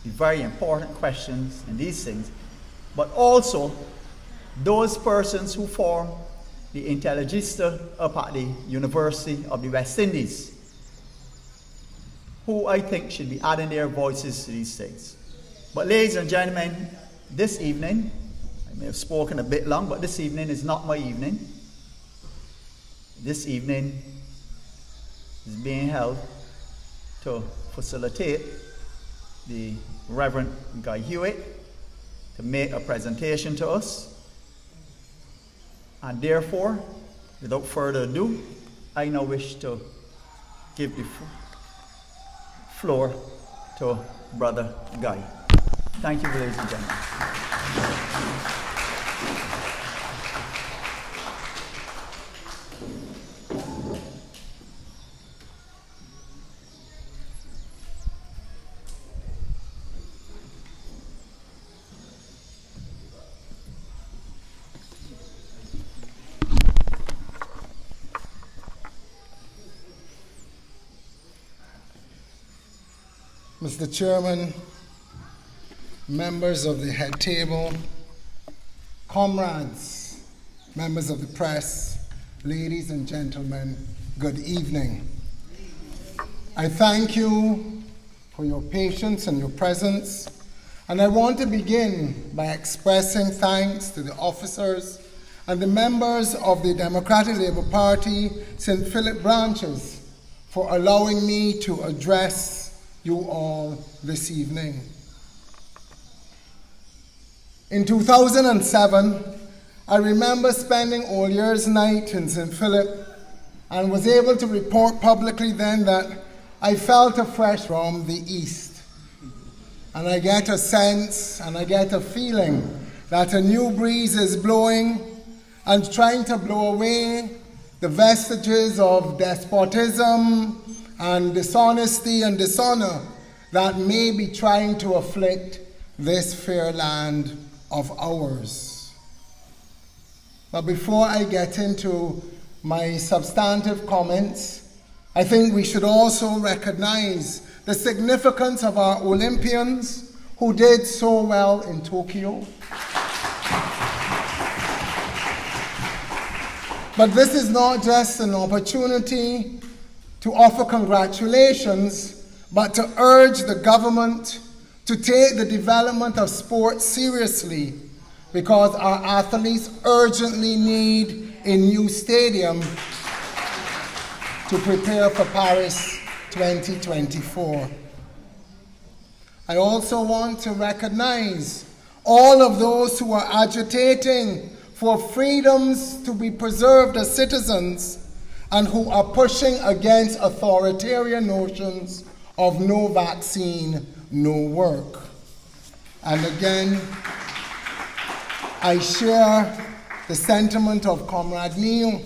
the very important questions in these things, but also those persons who form the Intelligista up at the University of the West Indies, who I think should be adding their voices to these things. But ladies and gentlemen, this evening, I may have spoken a bit long, but this evening is not my evening. this evening is being held to facilitate the Reverend Guy Hewitt to make a presentation to us. And therefore, without further ado, I now wish to give the floor to Brother Guy. Thank you, ladies and gentlemen. Mr. Chairman, members of the head table, comrades, members of the press, ladies and gentlemen, good evening. I thank you for your patience and your presence, and I want to begin by expressing thanks to the officers and the members of the Democratic Labour Party St. Philip branches for allowing me to address you all this evening. In 2007, I remember spending All Year's Night in St. Philip and was able to report publicly then that I felt a fresh from the east. And I get a sense and I get a feeling that a new breeze is blowing and trying to blow away the vestiges of despotism and dishonesty and dishonor that may be trying to afflict this fair land of ours. But before I get into my substantive comments, I think we should also recognize the significance of our Olympians who did so well in Tokyo. But this is not just an opportunity to offer congratulations, but to urge the government to take the development of sports seriously, because our athletes urgently need a new stadium to prepare for Paris 2024. I also want to recognize all of those who are agitating for freedoms to be preserved as citizens and who are pushing against authoritarian notions of no vaccine, no work. And again, I share the sentiment of Comrade Neil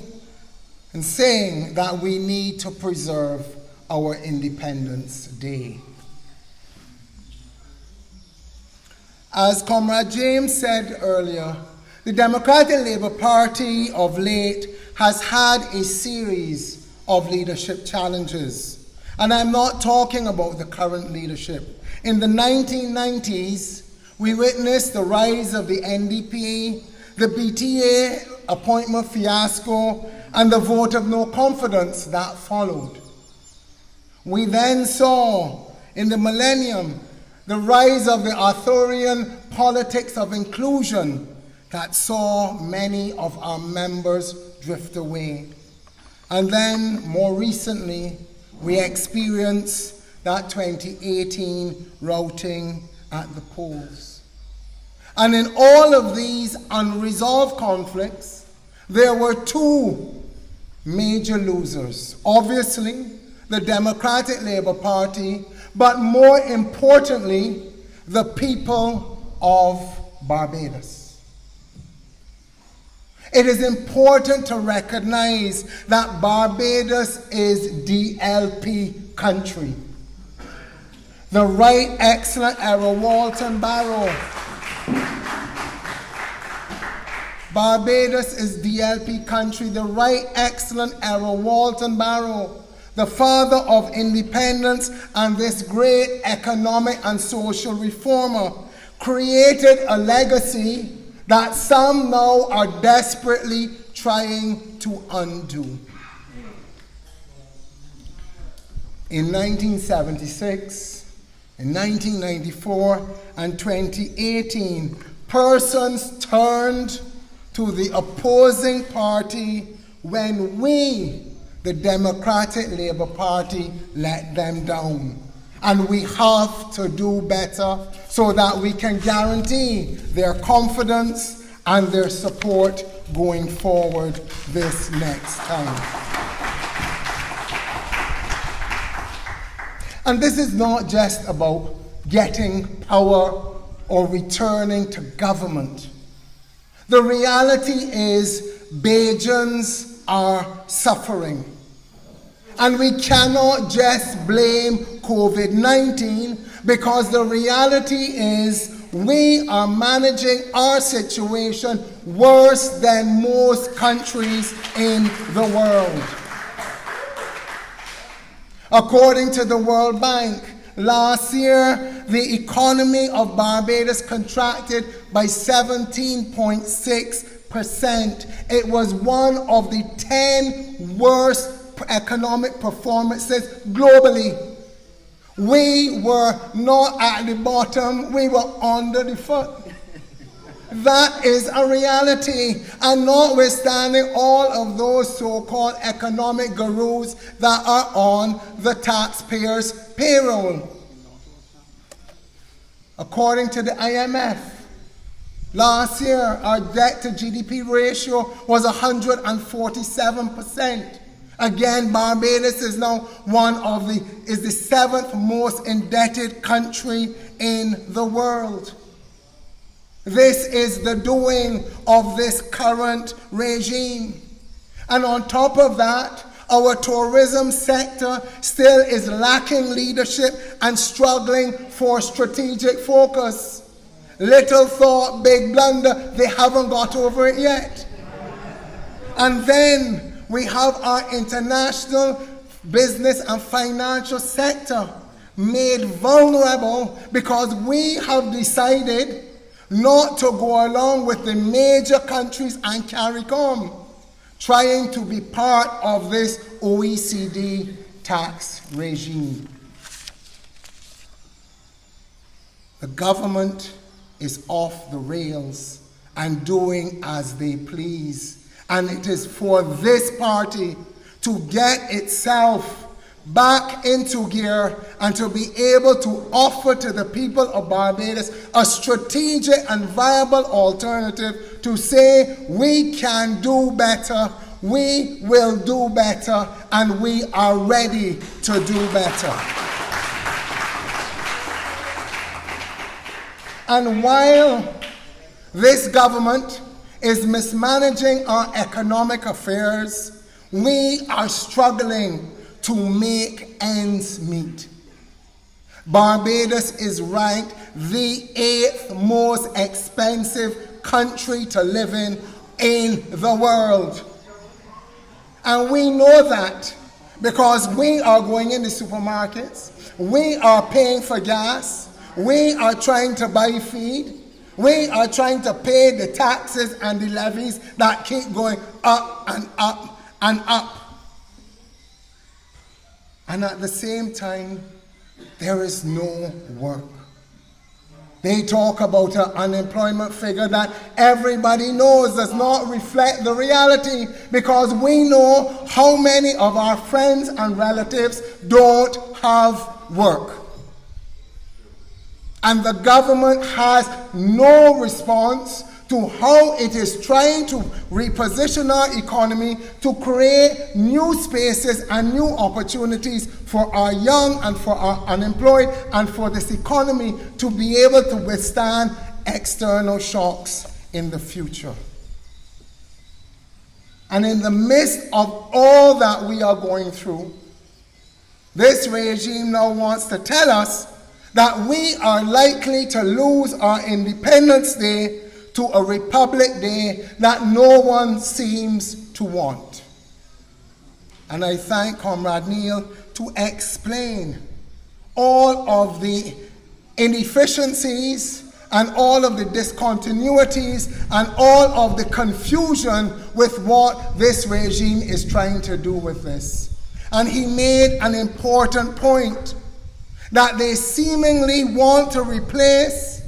in saying that we need to preserve our Independence Day. As Comrade James said earlier, the Democratic Labour Party of late has had a series of leadership challenges. And I'm not talking about the current leadership. In the 1990s, we witnessed the rise of the NDP, the BTA appointment fiasco, and the vote of no confidence that followed. We then saw, in the millennium, the rise of the Arthurian politics of inclusion that saw many of our members drift away. And then, more recently, we experienced that 2018 routing at the polls. And in all of these unresolved conflicts, there were two major losers. Obviously, the Democratic Labour Party, but more importantly, the people of Barbados. It is important to recognize that Barbados is DLP country. The Right Excellent Era Walton Barrow. Barbados is DLP country. The Right Excellent Era Walton Barrow, the father of independence and this great economic and social reformer, created a legacy that some now are desperately trying to undo. In 1976, in 1994, and 2018, persons turned to the opposing party when we, the Democratic Labour Party, let them down. And we have to do better so that we can guarantee their confidence and their support going forward this next time. And this is not just about getting power or returning to government. The reality is Bajans are suffering. And we cannot just blame COVID-19 because the reality is we are managing our situation worse than most countries in the world. According to the World Bank, last year, the economy of Barbados contracted by 17.6%. It was one of the 10 worst economic performances globally. We were not at the bottom, we were under the foot. That is a reality. And notwithstanding all of those so-called economic gurus that are on the taxpayers' payroll. According to the IMF, last year our debt to GDP ratio was 147%. Again, Barbados is now is the 7th most indebted country in the world. This is the doing of this current regime. And on top of that, our tourism sector still is lacking leadership and struggling for strategic focus. Little thought, big blunder, they haven't got over it yet. And then we have our international business and financial sector made vulnerable because we have decided not to go along with the major countries and CARICOM, trying to be part of this OECD tax regime. The government is off the rails and doing as they please. And it is for this party to get itself back into gear and to be able to offer to the people of Barbados a strategic and viable alternative to say we can do better, we will do better, and we are ready to do better. And while this government is mismanaging our economic affairs, we are struggling to make ends meet. Barbados is ranked the 8th most expensive country to live in the world. And we know that because we are going in the supermarkets, we are paying for gas, we are trying to buy feed, we are trying to pay the taxes and the levies that keep going up and up and up. And at the same time, there is no work. They talk about an unemployment figure that everybody knows does not reflect the reality, because we know how many of our friends and relatives don't have work. And the government has no response to how it is trying to reposition our economy to create new spaces and new opportunities for our young and for our unemployed and for this economy to be able to withstand external shocks in the future. And in the midst of all that we are going through, this regime now wants to tell us that we are likely to lose our Independence Day to a Republic Day that no one seems to want. And I thank Comrade Neil to explain all of the inefficiencies and all of the discontinuities and all of the confusion with what this regime is trying to do with this. And he made an important point that they seemingly want to replace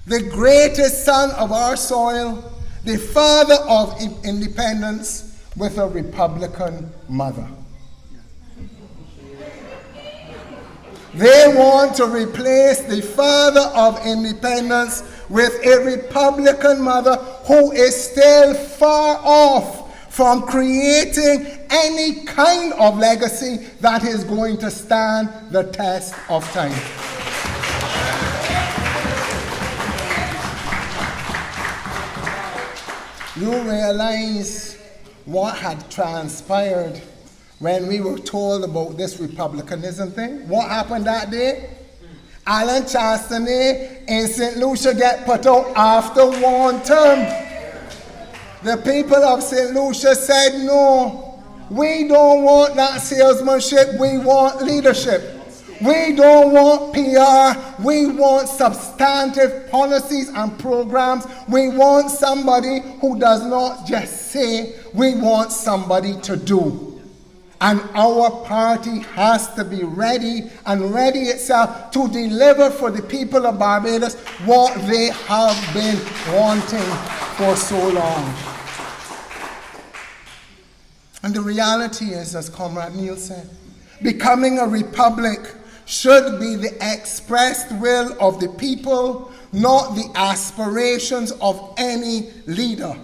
the greatest son of our soil, the father of independence, with a Republican mother. They want to replace the father of independence with a Republican mother who is still far off from creating any kind of legacy that is going to stand the test of time. You realize what had transpired when we were told about this republicanism thing? What happened that day? Alan Chastanet in St. Lucia get put out after one term. The people of St. Lucia said, no, we don't want that salesmanship, we want leadership. We don't want PR, we want substantive policies and programs. We want somebody who does not just say, we want somebody to do. And our party has to be ready and ready itself to deliver for the people of Barbados what they have been wanting for so long. And the reality is, as Comrade Neil said, becoming a republic should be the expressed will of the people, not the aspirations of any leader.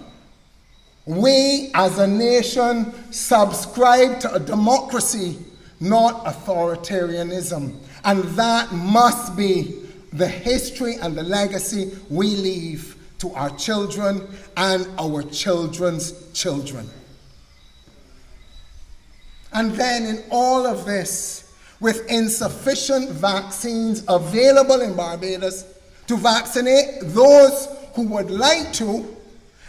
We as a nation subscribe to a democracy, not authoritarianism. And that must be the history and the legacy we leave to our children and our children's children. And then in all of this, with insufficient vaccines available in Barbados to vaccinate those who would like to,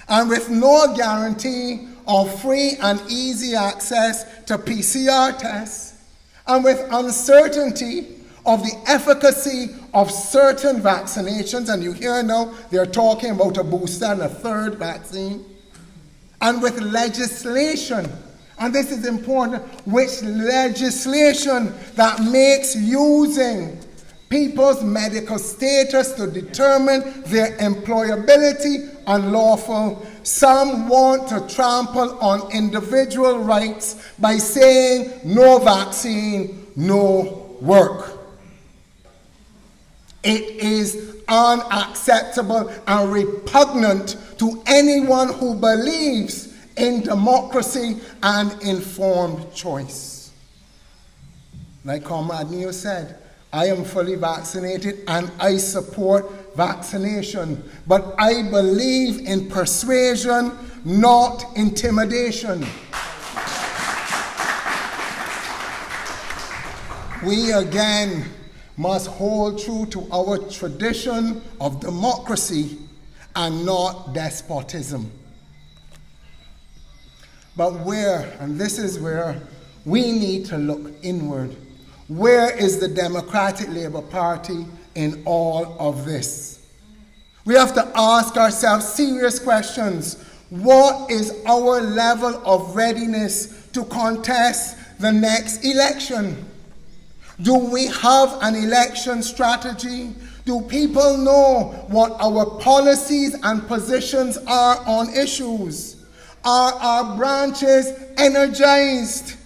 and with no guarantee of free and easy access to PCR tests, and with uncertainty of the efficacy of certain vaccinations, and you hear now they're talking about a booster and a third vaccine, and with legislation, and this is important, which legislation that makes using people's medical status to determine their employability unlawful. Some want to trample on individual rights by saying no vaccine, no work. It is unacceptable and repugnant to anyone who believes in democracy and informed choice. Like Comrade Neil said, I am fully vaccinated and I support vaccination, but I believe in persuasion, not intimidation. We again must hold true to our tradition of democracy and not despotism. But where, and this is where we need to look inward, where is the Democratic Labour Party in all of this? We have to ask ourselves serious questions. What is our level of readiness to contest the next election? Do we have an election strategy? Do people know what our policies and positions are on issues? Are our branches energized?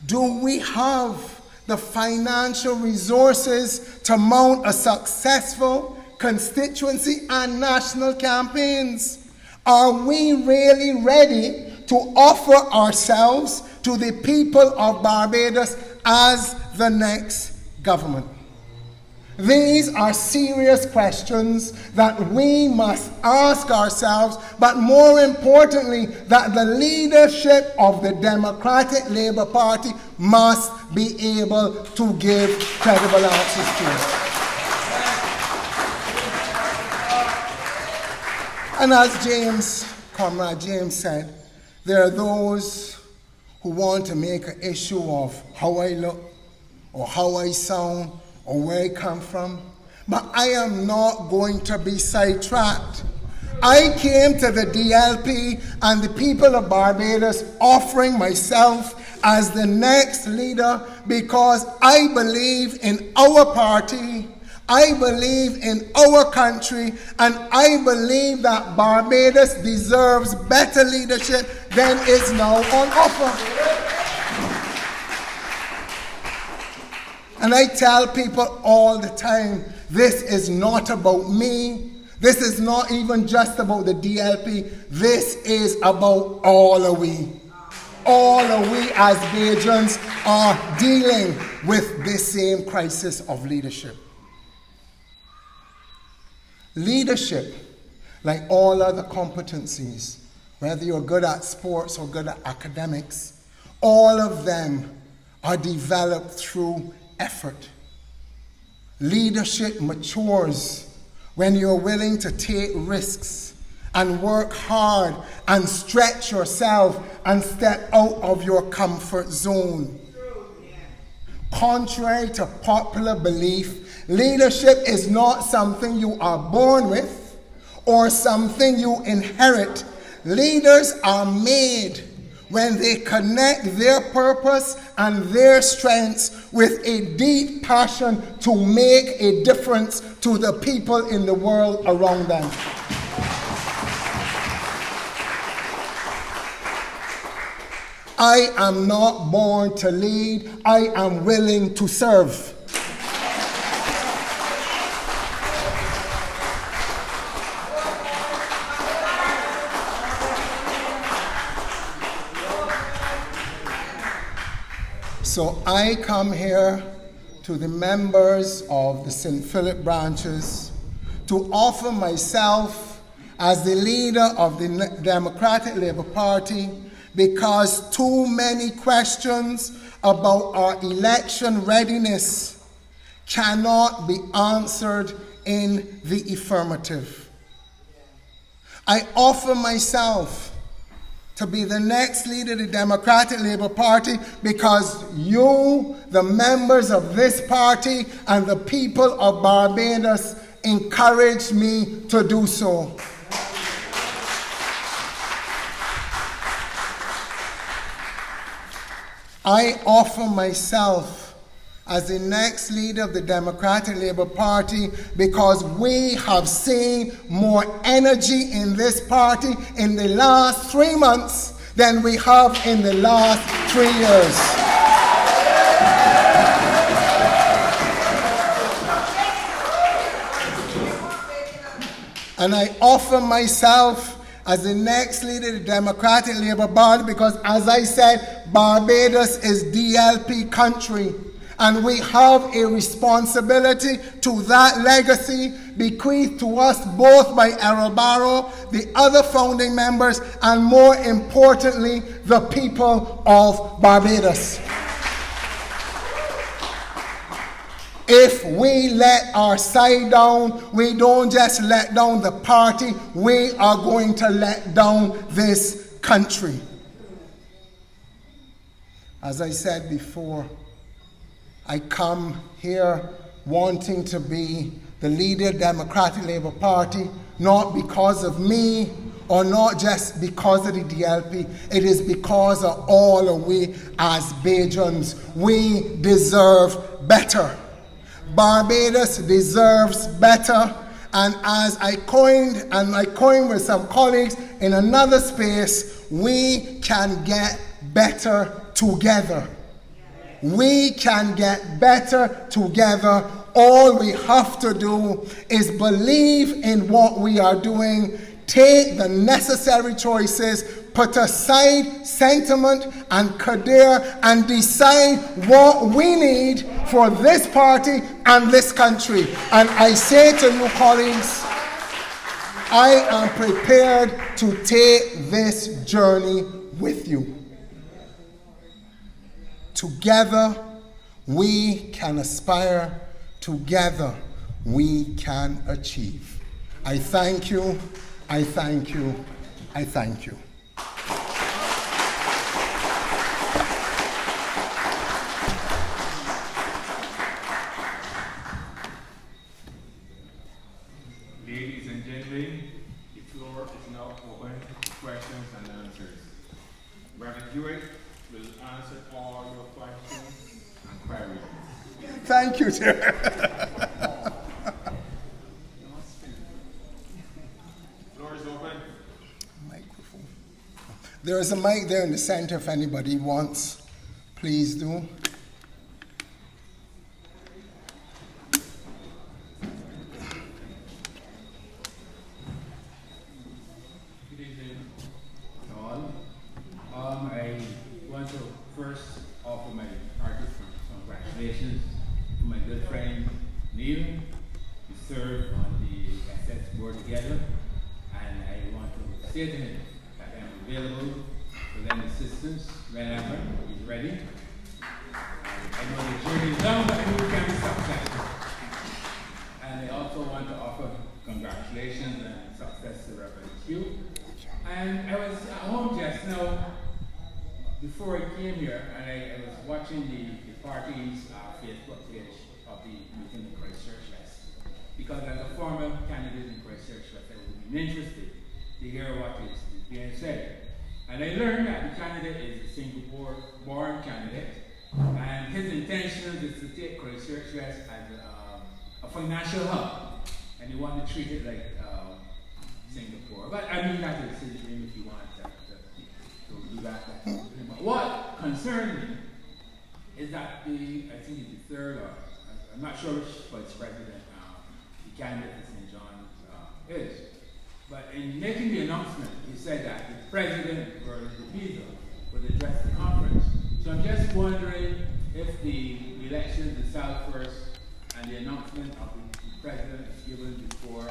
Do we have the financial resources to mount a successful constituency and national campaigns? Are we really ready to offer ourselves to the people of Barbados as the next government? These are serious questions that we must ask ourselves, but more importantly, that the leadership of the Democratic Labour Party must be able to give credible answers to. And as Comrade James said, there are those who want to make an issue of how I look or how I sound or where I come from, but I am not going to be sidetracked. I came to the DLP and the people of Barbados offering myself as the next leader because I believe in our party, I believe in our country, and I believe that Barbados deserves better leadership than is now on offer. And I tell people all the time, this is not about me. This is not even just about the DLP. This is about all of we. All of we as Bajans are dealing with this same crisis of leadership. Leadership, like all other competencies, whether you're good at sports or good at academics, all of them are developed through effort. Leadership matures when you're willing to take risks and work hard and stretch yourself and step out of your comfort zone. Contrary to popular belief, leadership is not something you are born with or something you inherit. Leaders are made when they connect their purpose and their strengths with a deep passion to make a difference to the people in the world around them. I am not born to lead, I am willing to serve. So I come here to the members of the St. Philip branches to offer myself as the leader of the Democratic Labour Party because too many questions about our election readiness cannot be answered in the affirmative. I offer myself to be the next leader of the Democratic Labour Party because you, the members of this party, and the people of Barbados encouraged me to do so. I offer myself as the next leader of the Democratic Labour Party because we have seen more energy in this party in the last 3 months than we have in the last 3 years. And I offer myself as the next leader of the Democratic Labour Party because, as I said, Barbados is DLP country. And we have a responsibility to that legacy bequeathed to us both by Errol Barrow, the other founding members, and more importantly, the people of Barbados. If we let our side down, we don't just let down the party, we are going to let down this country. As I said before, I come here wanting to be the leader of the Democratic Labour Party, not because of me or not just because of the DLP. It is because of all of we as Bajans. We deserve better. Barbados deserves better. And as I coined with some colleagues in another space, we can get better together. We can get better together. All we have to do is believe in what we are doing, take the necessary choices, put aside sentiment and career, and decide what we need for this party and this country. And I say to you, colleagues, I am prepared to take this journey with you. Together, we can aspire. Together, we can achieve. I thank you. I thank you. I thank you. Ladies and gentlemen, the floor is now open to questions and answers. Reverend Hewitt will answer all your questions and queries. Thank you, sir. There is a mic there in the center if anybody wants. Please do. Good evening to all. I want to first offer my heartiest congratulations to my good friend Neil. We served on the SS board together, and I want to say to him that I'm available to lend assistance whenever he's ready. I know the journey is long, but I know we can be successful. And I also want to offer congratulations and success to Reverend Hugh. And I was at home just now, before I came here, and I was watching the party's Facebook page of the meeting in Christchurch West. Because as a former candidate in Christchurch West, I would be interested to hear what is being said. And I learned that the candidate is a Singapore-born candidate, and his intention is to take Christchurch West as a financial hub, and he wanted to treat it like Singapore. But I mean, that's a decision if you want to do that. But what concerned me is that I think it's the third, or I'm not sure which vice president the candidate for St. John is. But in making the announcement, he said that the president, Bernard Pisa, would address the conference. So I'm just wondering if the elections itself first and the announcement of the president is given before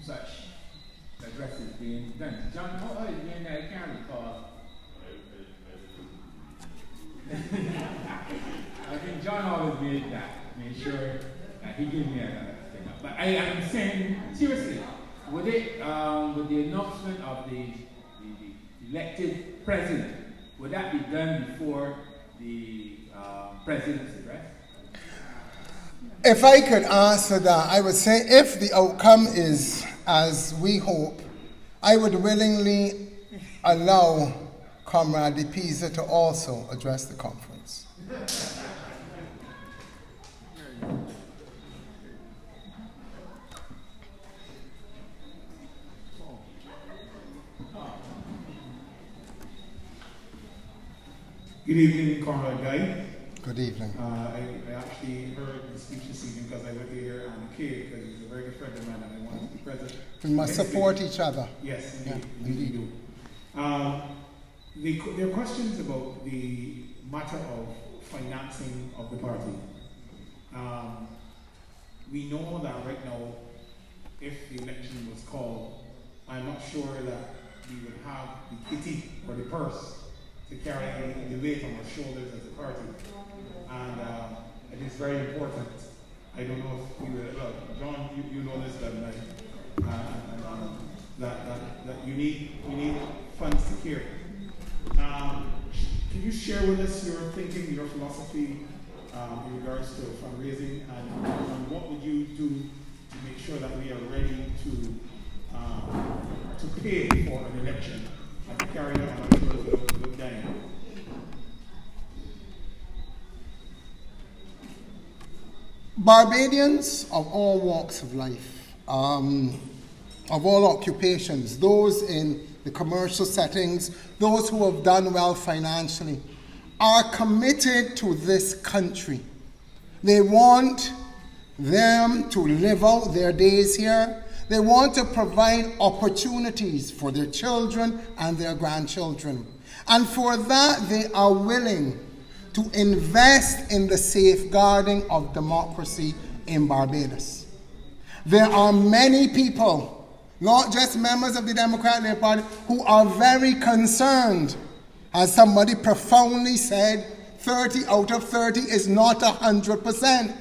such address is being done. John, how is being there? I can't recall. I think John always made sure that he gave me a thing. But I am saying, seriously, would the announcement of the elected president, would that be done before the president's address? If I could answer that, I would say if the outcome is as we hope, I would willingly allow Comrade De Pisa to also address the conference. Good evening, Comrade Guy. Good evening. I actually heard the speech this evening because I went here on the K because he's a very good friend of mine and I wanted to be present. We must support each other. Yes, Yeah, indeed we do. There are questions about the matter of financing of the party. We know that right now, if the election was called, I'm not sure that we would have the kitty or the purse to carry the weight on our shoulders as a party. And it is very important. I don't know if we will, well, John, you know this better than I, that you need funds to carry. Can you share with us your thinking, your philosophy in regards to fundraising, and what would you do to make sure that we are ready to pay for an election and to carry out our chores without dying? Barbadians of all walks of life, of all occupations, those in the commercial settings, those who have done well financially, are committed to this country. They want them to live out their days here. They want to provide opportunities for their children and their grandchildren. And for that, they are willing to invest in the safeguarding of democracy in Barbados. There are many people, not just members of the Democratic Labour Party, who are very concerned. As somebody profoundly said, 30 out of 30 is not 100%.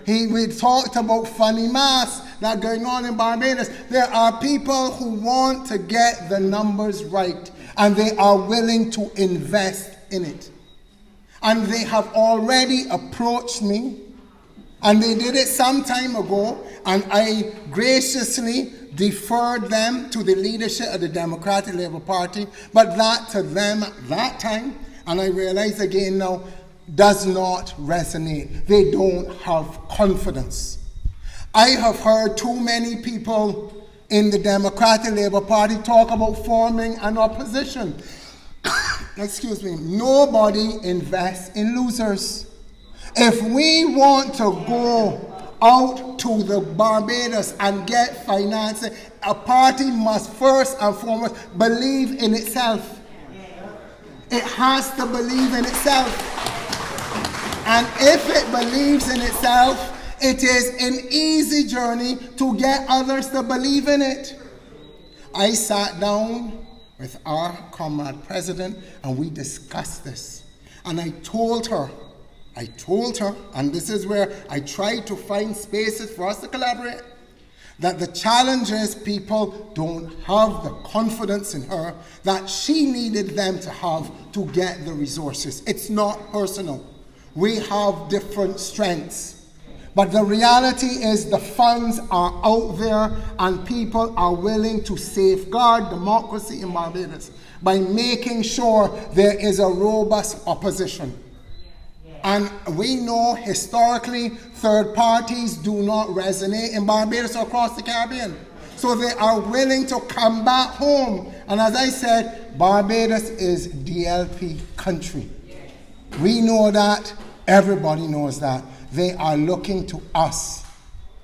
We talked about funny maths that going on in Barbados. There are people who want to get the numbers right, and they are willing to invest in it. And they have already approached me, and they did it some time ago, and I graciously deferred them to the leadership of the Democratic Labour Party, but that to them at that time, and I realize again now, does not resonate. They don't have confidence. I have heard too many people in the Democratic Labour Party talk about forming an opposition. Excuse me. Nobody invests in losers. If we want to go out to the Barbados and get financing, a party must first and foremost believe in itself. It has to believe in itself. And if it believes in itself, it is an easy journey to get others to believe in it. I sat down with our comrade president and we discussed this. And I told her, and this is where I tried to find spaces for us to collaborate, that the challenge is people don't have the confidence in her that she needed them to have to get the resources. It's not personal. We have different strengths. But the reality is the funds are out there and people are willing to safeguard democracy in Barbados by making sure there is a robust opposition. And we know historically third parties do not resonate in Barbados or across the Caribbean. So they are willing to come back home. And as I said, Barbados is DLP country. We know that. Everybody knows that. They are looking to us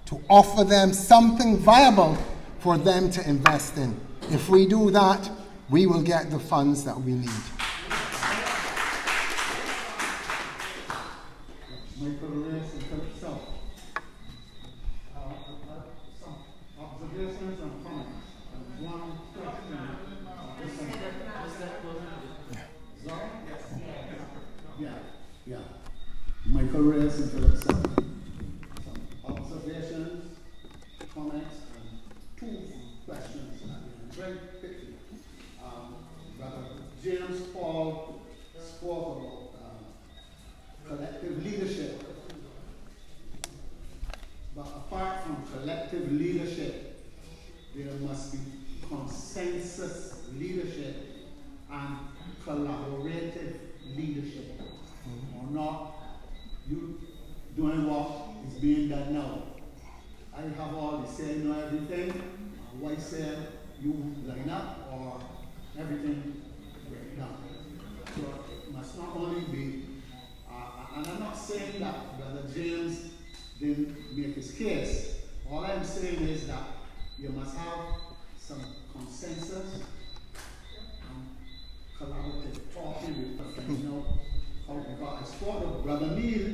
to offer them something viable for them to invest in. If we do that, we will get the funds that we need. Some observations and comments. One question. Yeah. Michael Reyes and Philip Some observations, comments, and two questions. Very quickly. Brother James Paul spoke about collective leadership. But apart from collective leadership, there must be consensus leadership and collaborative leadership. Or not you doing what is being done now. I have all the say, know everything. White said you line up or everything break down. So it must not only be, and I'm not saying that Brother James didn't make his case. All I'm saying is that you must have some consensus and collaborative talking with the friends. You know, because I spoke to Brother Neil,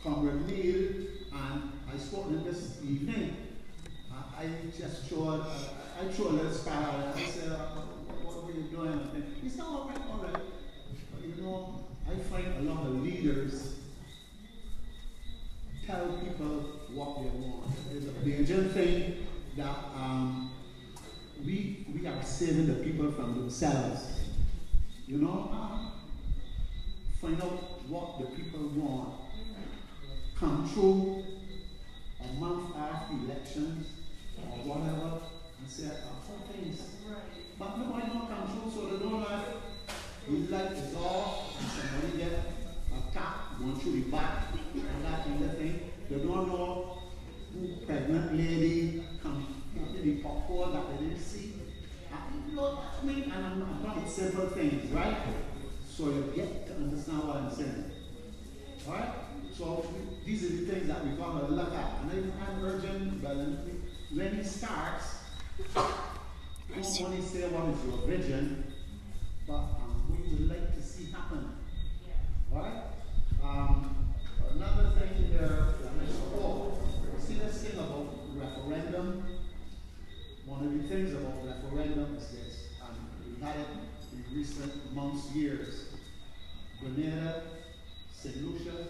Comrade Neil, and I spoke to him this evening. I just showed, I showed a little sparrow. I said, what are you doing? He said, all right. But you know, I find a lot of leaders tell people what they want. There's a major thing that we are saving the people from themselves. You know, find out what the people want. Come through a month after elections or whatever and say, four things. But nobody don't come through, so they don't like the light is off and somebody get attacked, going through the back and that kind of thing. They don't know who pregnant lady come into the popcorn that they didn't see. You know, I mean, and I'm talking about simple things, right? So you get to understand what I'm saying. Alright? So these are the things that we got to look at. And I'm urging Brother, when he starts, don't only say what is your vision, but what you would like to see happen. Alright? Another thing here that I spoke, see this thing about referendum? One of the things about referendum is this, and we had it in recent months, years. Grenada, St. Lucia,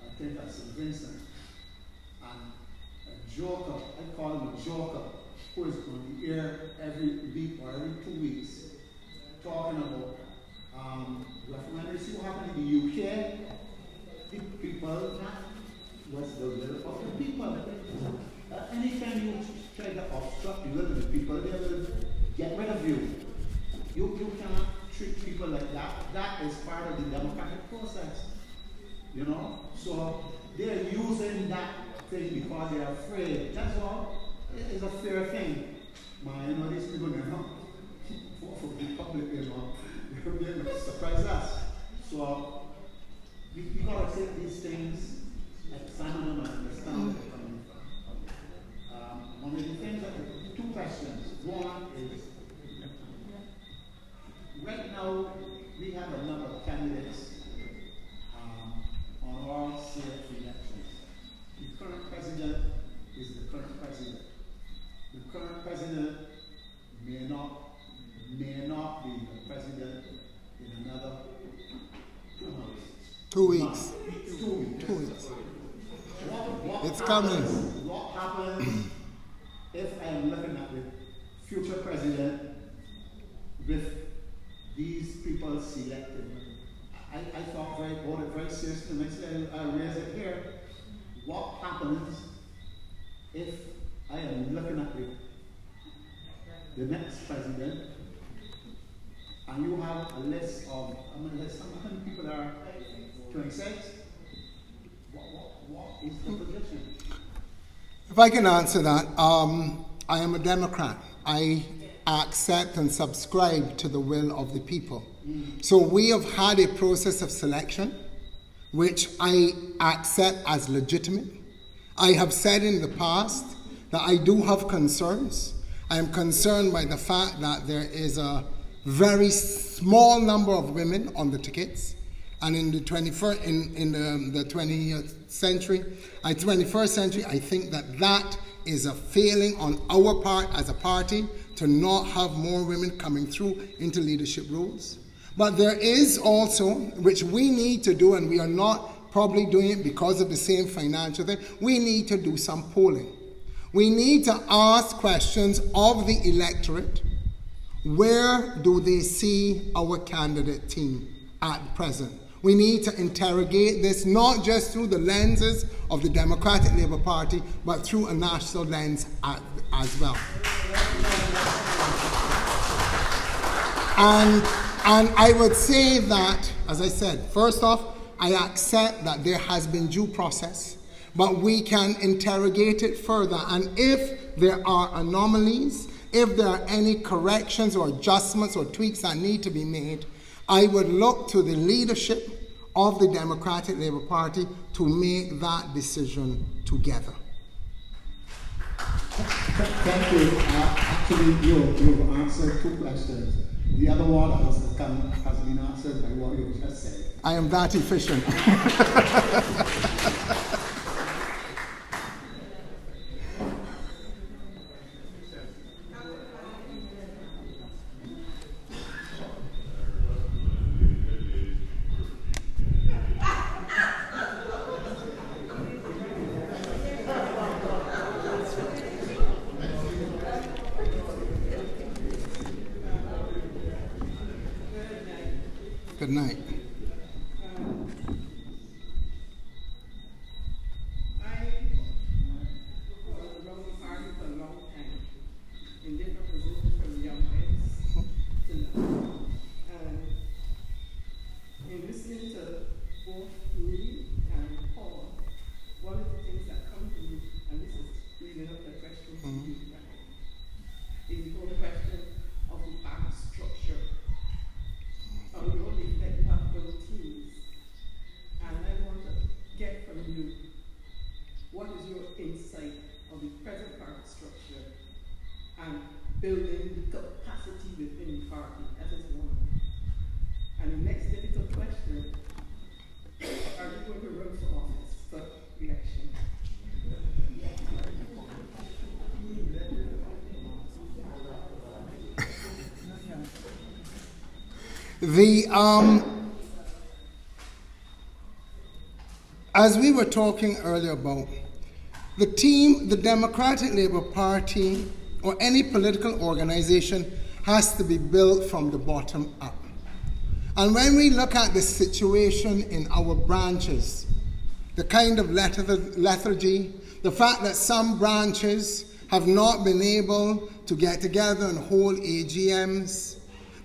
I think at St. Vincent, and a joker, I call him a joker, who is going to hear every week or every 2 weeks, talking about referendum. See what happened in the UK? The people, that was the will of the people. Anytime you try to obstruct the will of the people, they will get rid of you. You cannot treat people like that. That is part of the democratic process. So they're using that thing because they're afraid. That's all. it's a fair thing. Man, you know, these people, they're not for the public, you know, they're surprise us. So, we gotta take these things, examine them, and understand where they're coming from. One of the things that, two questions. One is, right now, we have a number of candidates on all select elections. The current president is the current president. The current president may not be the president in another 2 months. 2 weeks. 2 weeks. 2 weeks. What It's happens, coming. What happens if I'm looking at the future president with these people selected? I thought about it very seriously, and I said I'll raise it here. What happens if I am looking at the next president, and you have a list of, how many people are 26? What is the position? If I can answer that, I am a Democrat. I accept and subscribe to the will of the people. So we have had a process of selection, which I accept as legitimate. I have said in the past that I do have concerns. I am concerned by the fact that there is a very small number of women on the tickets, and in the 21st, in the 20th century, 21st century, I think that is a failing on our part as a party to not have more women coming through into leadership roles. But there is also, which we need to do, and we are not probably doing it because of the same financial thing, we need to do some polling. We need to ask questions of the electorate. Where do they see our candidate team at present? We need to interrogate this not just through the lenses of the Democratic Labour Party, but through a national lens as well. And I would say that, as I said, first off, I accept that there has been due process, but we can interrogate it further. And if there are anomalies, if there are any corrections or adjustments or tweaks that need to be made, I would look to the leadership of the Democratic Labour Party to make that decision together. Thank you. Actually, you've answered 2 questions. The other one has been answered by what you just said. I am that efficient. Good night. building capacity within the party. That is one. And the next difficult question, are you going to run for office for election? As we were talking earlier about, the team, the Democratic Labour Party, or any political organization has to be built from the bottom up. And when we look at the situation in our branches, the kind of lethargy, the fact that some branches have not been able to get together and hold AGMs,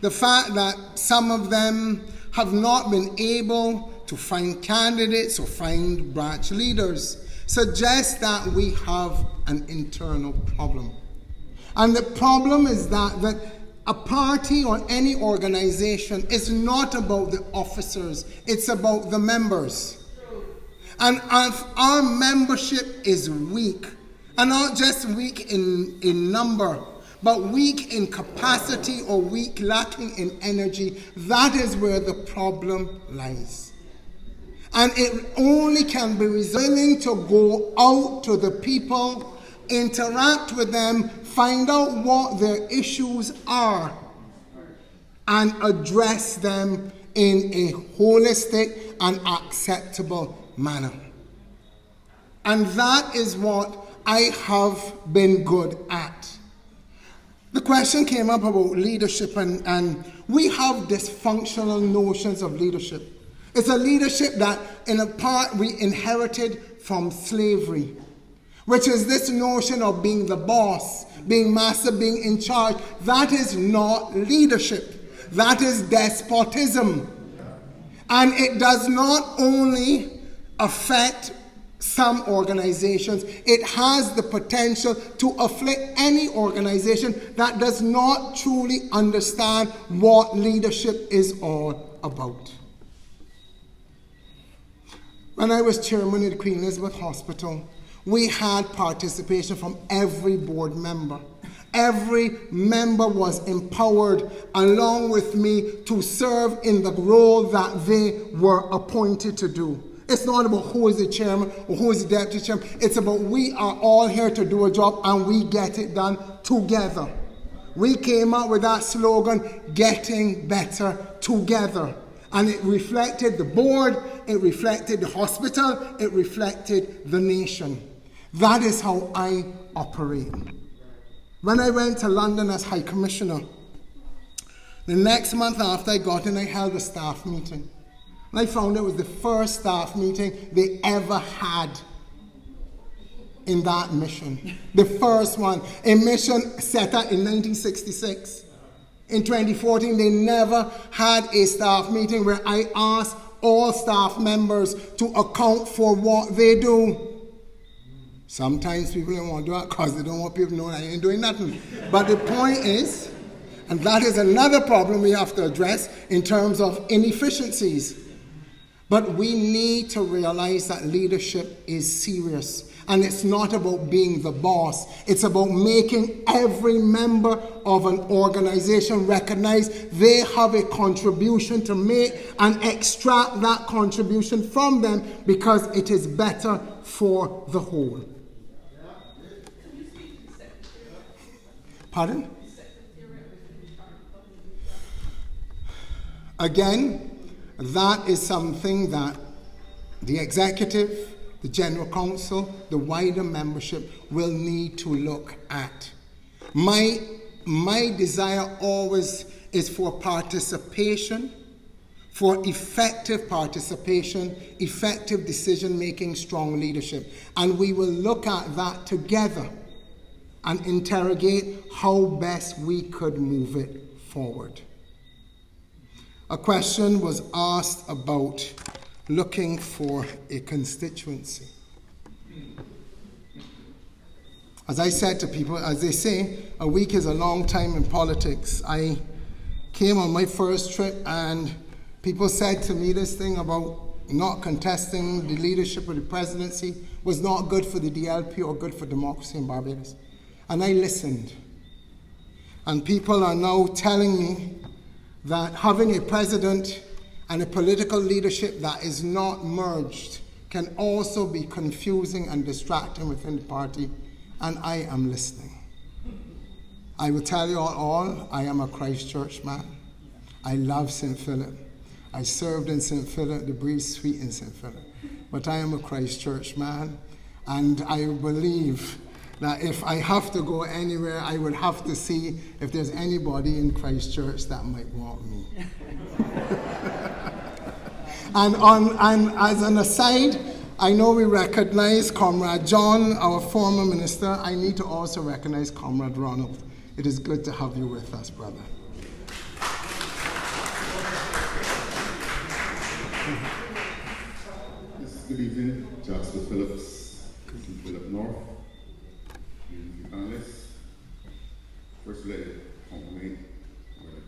the fact that some of them have not been able to find candidates or find branch leaders, suggests that we have an internal problem. And the problem is that a party or any organization is not about the officers, it's about the members. And if our membership is weak, and not just weak in number, but weak in capacity or weak, lacking in energy, that is where the problem lies. And it only can be willing to go out to the people, interact with them, find out what their issues are, and address them in a holistic and acceptable manner. And that is what I have been good at. The question came up about leadership, and we have dysfunctional notions of leadership. It's a leadership that, in a part, we inherited from slavery, which is this notion of being the boss, being master, being in charge. That is not leadership. That is despotism. And it does not only affect some organizations, it has the potential to afflict any organization that does not truly understand what leadership is all about. When I was chairman of the Queen Elizabeth Hospital, we had participation from every board member. Every member was empowered along with me to serve in the role that they were appointed to do. It's not about who is the chairman or who is the deputy chairman. It's about we are all here to do a job and we get it done together. We came up with that slogan, getting better together. And it reflected the board, it reflected the hospital, it reflected the nation. That is how I operate. When I went to London as High Commissioner, the next month after I got in, I held a staff meeting. And I found it was the first staff meeting they ever had in that mission. The first one, a mission set up in 1966. In 2014, they never had a staff meeting where I asked all staff members to account for what they do. Sometimes people don't want to do it because they don't want people to know I ain't doing nothing. But the point is, and that is another problem we have to address in terms of inefficiencies. But we need to realize that leadership is serious. And it's not about being the boss. It's about making every member of an organization recognize they have a contribution to make and extract that contribution from them because it is better for the whole. Pardon? Again, that is something that the executive, the General Council, the wider membership will need to look at. My desire always is for participation, for effective participation, effective decision-making, strong leadership. And we will look at that together and interrogate how best we could move it forward. A question was asked about looking for a constituency. As I said to people, as they say, a week is a long time in politics. I came on my first trip and people said to me this thing about not contesting the leadership of the presidency was not good for the DLP or good for democracy in Barbados. And I listened. And people are now telling me that having a president and a political leadership that is not merged can also be confusing and distracting within the party, and I am listening. I will tell you all, I am a Christchurch man. I love St. Philip. I served in St. Philip, the breeze sweet in St. Philip. But I am a Christchurch man, and I believe that if I have to go anywhere, I would have to see if there's anybody in Christchurch that might want me. And as an aside, I know we recognize Comrade John, our former minister. I need to also recognize Comrade Ronald. It is good to have you with us, brother. Good evening, Jasper Phillips, St. Philip North, the panelists. First, let it compliment our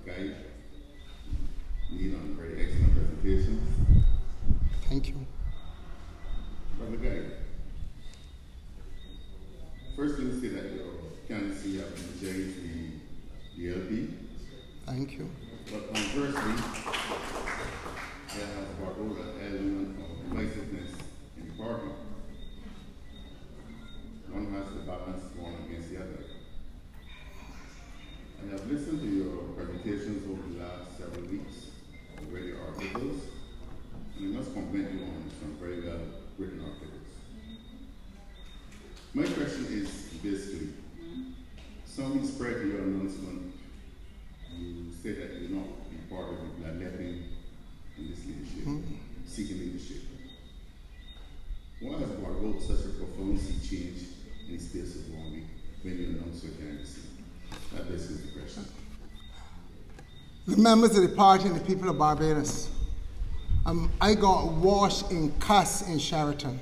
guide, Neil, on very excellent presentations. Thank you. Brother Guy, first let me say that your candidacy have enjoyed the DLP. Thank you. But conversely, there has brought over an element of divisiveness in the party. One has to balance one against the other. I have listened to your presentations over the last several weeks, read your articles, and I must compliment you on some very well written articles. My question is basically, some weeks prior to your announcement, you said that you will not be part of the bloodletting in this leadership, seeking leadership. Why has brought about such a profound sea change in the space of 1 week when you announced your candidacy? That basically is the question. The members of the party and the people of Barbados, I got washed in cuss in Sheraton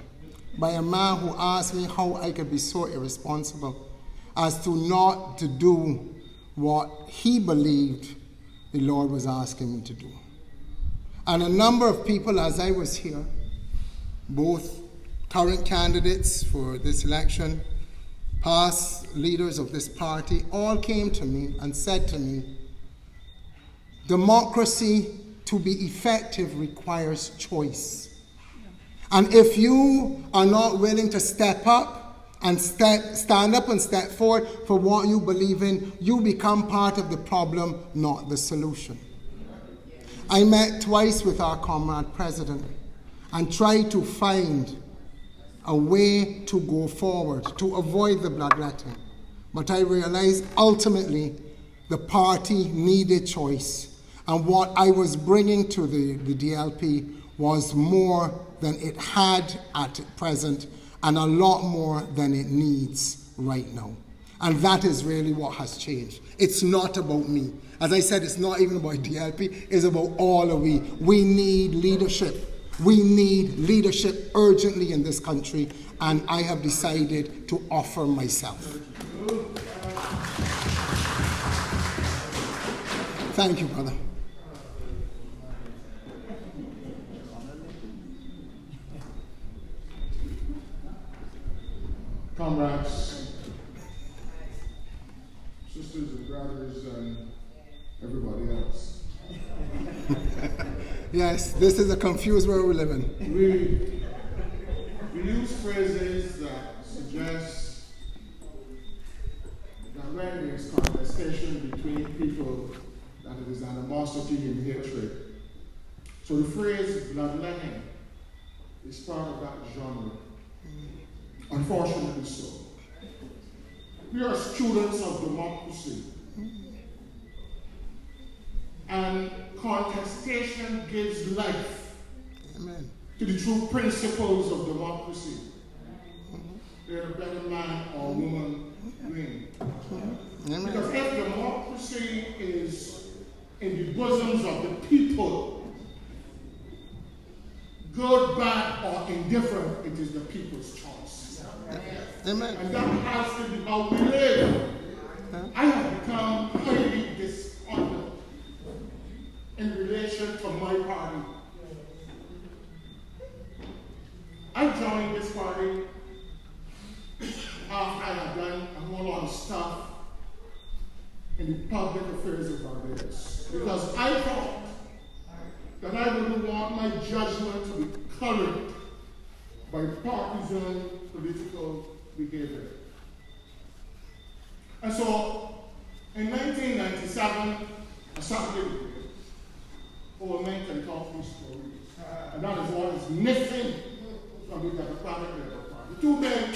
by a man who asked me how I could be so irresponsible as to not to do what he believed the Lord was asking me to do. And a number of people, as I was here, both current candidates for this election, past leaders of this party, all came to me and said to me, democracy to be effective requires choice. And if you are not willing to step up and stand up and step forward for what you believe in, you become part of the problem, not the solution. I met twice with our comrade president and tried to find a way to go forward, to avoid the bloodletting. But I realized ultimately the party needed choice. And what I was bringing to the DLP was more than it had at present and a lot more than it needs right now. And that is really what has changed. It's not about me. As I said, it's not even about DLP, it's about all of we. We need leadership. We need leadership urgently in this country, and I have decided to offer myself. Thank you, brother. Comrades, sisters and brothers, and everybody else. Yes, this is a confused world we live in. We use phrases that suggest that when there is contestation between people, that it is animosity and hatred. So the phrase bloodletting is part of that genre. Unfortunately so. We are students of democracy. And contestation gives life to the true principles of democracy. Let a better man or woman win. Because if democracy is in the bosoms of the people, good, bad, or indifferent, it is the people's choice. Amen. And that has to be how we live. I have become highly dishonoured in relation to my party. I joined this party after I had done a whole lot of stuff in the public affairs of Barbados. Because I thought that I wouldn't want my judgment to be colored by partisan political behavior. And so, in 1997, I started over men can talk this story. And that is what is missing from the Democratic Labour Party. Two men,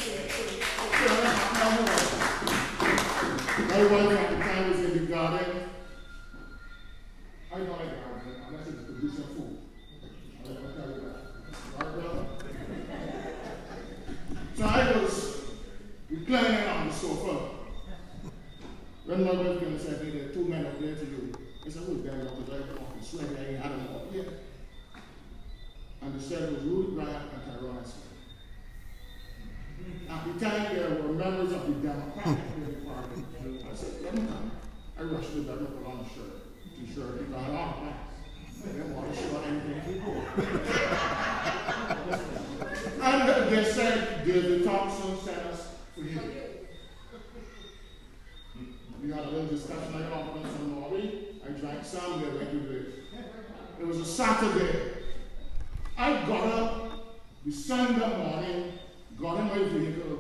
my wife at the time was in the garden. I don't like gardening unless it's producing food. I don't tell you that. Right, brother? So I was reclining on the sofa. When my wife came and said, hey, there are two men up there to you. I said, who's that? Because I don't swear I ain't had them up yet. And they said it was Rudy Bryant and Tyrone Smith. At the time, there were members of the Democratic Party. I said, let me come. I rushed to the bed, put on a shirt, t-shirt, and got on pants. I didn't want to show anything before. And they said, David Thompson sent us for you. We had a little discussion. I offered them some morning. I drank some. They went to bed. It was a Saturday. I got up the Sunday morning, got in my vehicle,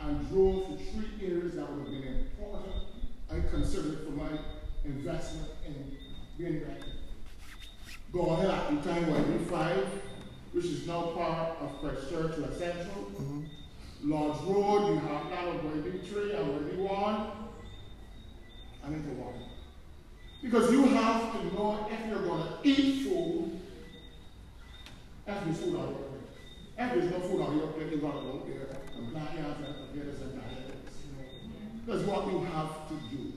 and drove to 3 areas that would have been important. I considered for my investment in being ready. Go ahead at the time YB5, which is now part of Christchurch West Central. Lodge Road, you have now YB3 and YB1, and into one. Because you have to know if you're going to eat food, if there's food on your plate. If there's no food on your plate, you've got to go there and plant your hands and get us and that's what you have to do.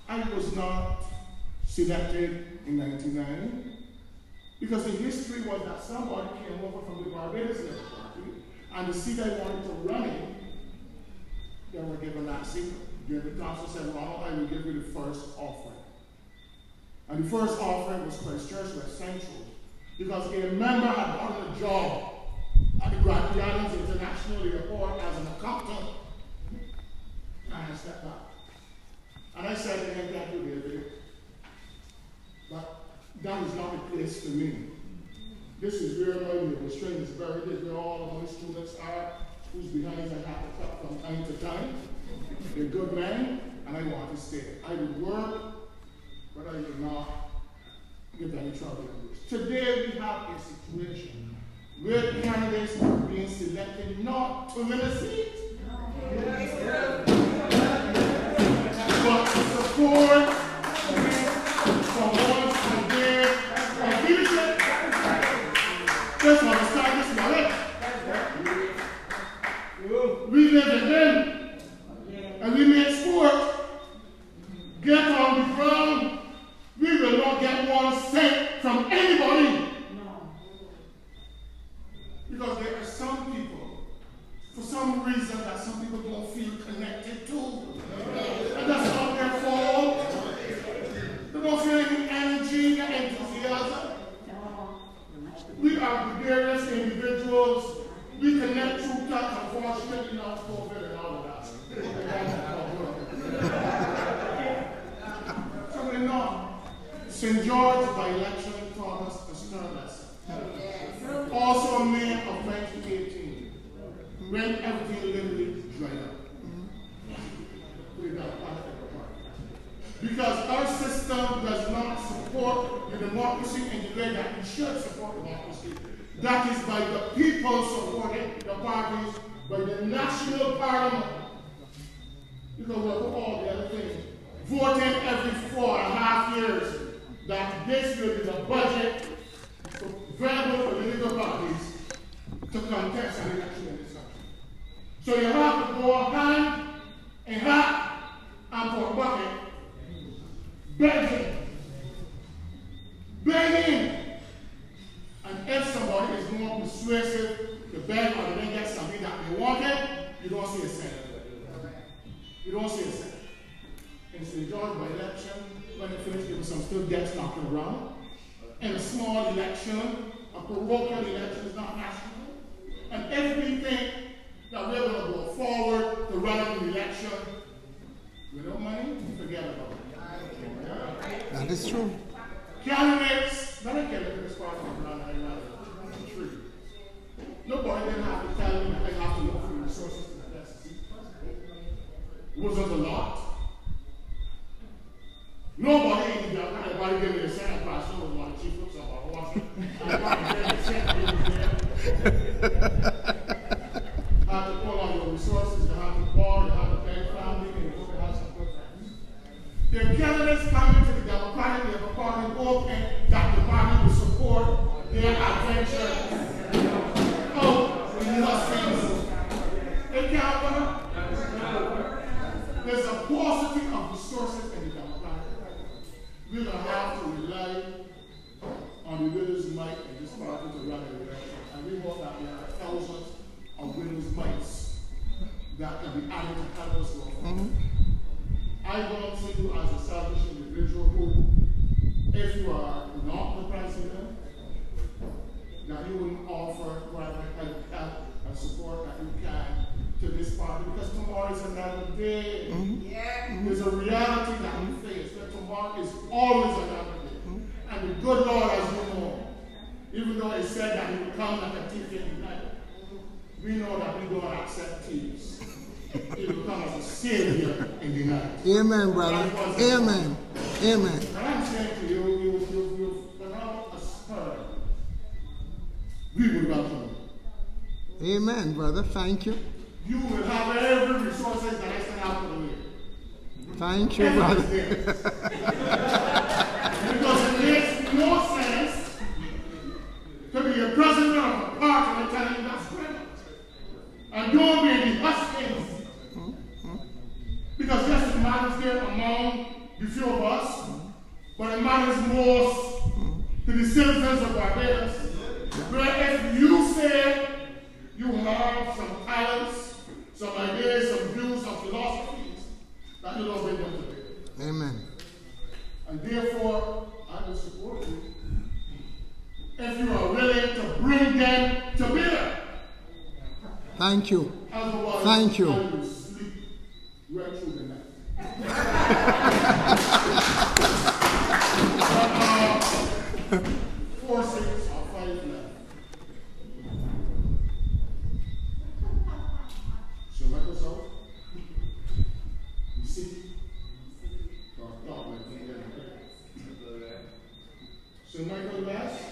I was not selected in 1990 because the history was that somebody came over from the Barbados Party and the seat I wanted to run in, they were given that seat. David Thompson said, well, I will give you the first offering. And the first offering was Christchurch West Central because a member had gotten a job at the Grand Islands International Airport as an accountant. And I stepped back. And I said to him, thank you, David, but that is not the place for me. This is where my labor string is buried. This is where all of my students are, whose behinds I have to cut from time to time. They're good men, and I want to stay. I would work, but I would not give any trouble. Today we have a situation where candidates are being selected not to win a seat, but to support someone's idea of leadership. Just want to start this knowledge. We live in them, and we make sport. Get on the ground. We will not get 1 cent from anybody. Because there are some people, for some reason, that some people don't feel connected to. And that's not their fault. They don't feel any energy, any enthusiasm. We are gregarious individuals. We connect through that, unfortunately, not COVID and all of that. So we're not. St. George by election taught us a stern lesson. Also May of 2018, when everything literally dried up. Because our system does not support the democracy in the way that we should support democracy. That is by the people supporting the parties, by the national parliament. Because we'll do all the other things. Voting every 4.5 years that this will be the budget for variable political parties to contest an election in this country. So you have to go hand in hat and for a bucket, begging. And if somebody is more persuasive to beg or to then get something that they wanted, you don't see a cent. You don't see a cent. In St. George by election, when they finished, there was some still debts knocking around. In a small election, a parochial election is not national. And if we think that we're going to go forward to run an election without money, forget about it. That is true. Candidates, let me get into this part of the tree. Nobody didn't have to tell me that I have to look for resources to get a seat. It wasn't a lot. Nobody in the everybody gave me the same class. So was my chief looks up. I watched it. Had to pull on your resources. You have to borrow. You have to pay family. And you have some good friends. The candidates coming to the Democratic Labour Party hoping that the party will support their adventure. Oh, we must things. It can't work. There's a paucity of resources in the Democratic Party. We're going to have to rely on the widows' might in this party to run the election. And we hope that there are thousands of if you are not the president, that you will offer whatever help and support that you can to this party, because tomorrow is another day. There's a reality that we face, that tomorrow is always another day. And the good Lord, as you know, even though he said that he would come like a thief in the night, we know that we don't accept thieves. He will come as a savior in the night. Amen, brother. Amen. Amen. And I'm saying to you, you've allowed a spirit. We will welcome you. Amen, brother. Thank you. You will have every resources that I stand out for the way. Thank you, brother. Because it makes no sense to be a president of a party and telling you that's great. And don't be any hustings. Because yes, it matters there among the few of us, but it matters most to the citizens of Barbados. Where if you say you have some talents, some ideas, some views, some philosophies, that you don't bring them to bear. Amen. And therefore, I will support you if you are willing to bring them to bear. Thank you. Otherwise, Thank you. I will sleep right through the night. But, 4 seats or 5 left. So let us out. You see? So Michael West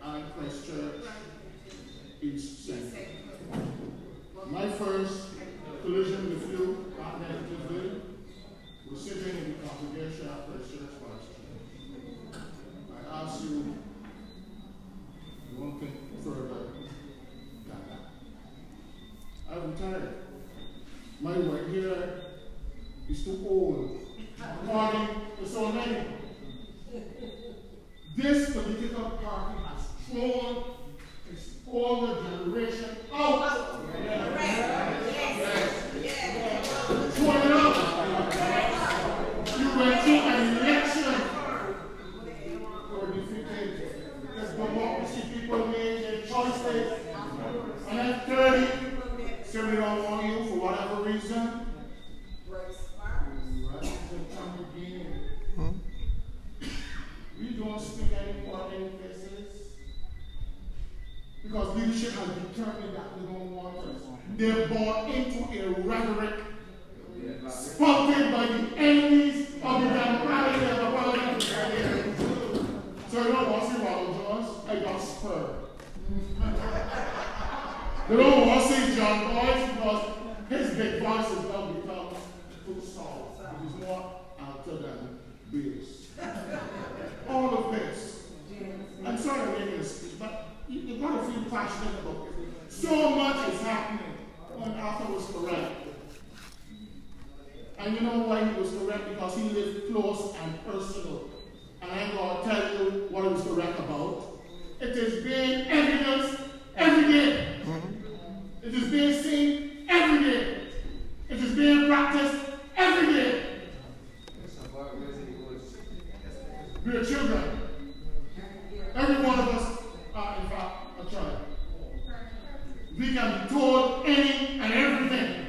and Christchurch East Centre. My first collision with you that negatively was sitting in the congregation at Christchurch Pastor. I asked you one thing further than that. I'm retired. My work here is too old, according to so many. This political party has thrown its older generation out. Thrown it out. You went through an election. You were defeated. There's democracy. People made their choices. And at 30, say we don't want you for whatever reason. We don't speak anymore in places because leadership has determined that they don't want us. They're bought into a rhetoric spoken by the enemies of the democratic parliament. So you don't want to see Ronald Jones? I got spurred. They don't want to see John Boyce because his big voice has now become too soft. It is more outer than bass. All of this. I'm sorry to make this speech, but you've got to feel passionate about it. So much is happening when Arthur was correct. And you know why he was correct? Because he lived close and personal. And I'm going to tell you what he was correct about. It is being evidenced every day. It is being seen every day. It is being practiced every day. We are children. Every one of us are, in fact, a child. We can be told any and everything.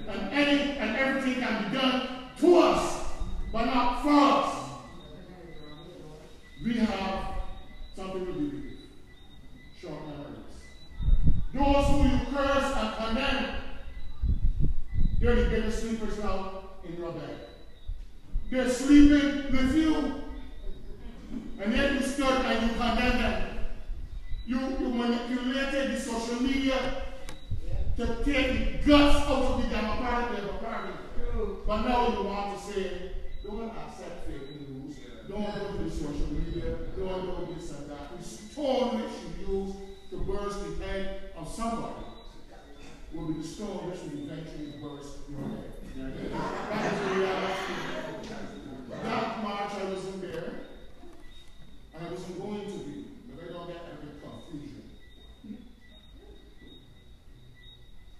And any and everything can be done to us, but not for us. We have something to believe. Short memories. Those who you curse and condemn, they're the biggest sleepers now in your bed. They're sleeping with you. And yet you stood and you condemned them. You manipulated the social media to take the guts out of the Democratic Labour Party. But now you want to say, don't accept fake news, don't go to the social media, don't do this and that. The stone which you use to burst the head of somebody will be the stone which will eventually burst your head. That is the reality. That march I wasn't there. And I wasn't going to be, but I don't get any confusion.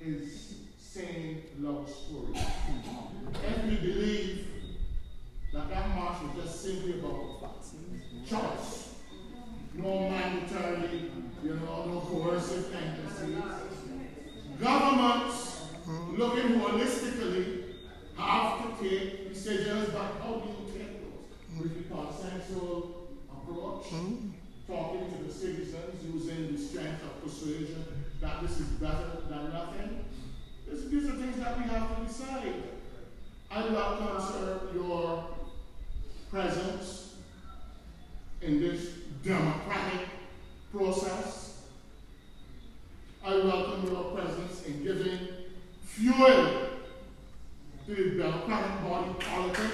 Is saying love story. If we believe that that march was just simply about choice. No mandatory, no coercive tendencies. Governments, looking holistically, have to take decisions, but how do you take those? With the consensual approach, talking to the citizens, using the strength of persuasion that this is better than nothing. These are things that we have to decide. I welcome, sir, your presence in this democratic process. I welcome your presence in giving fuel to the democratic body politic.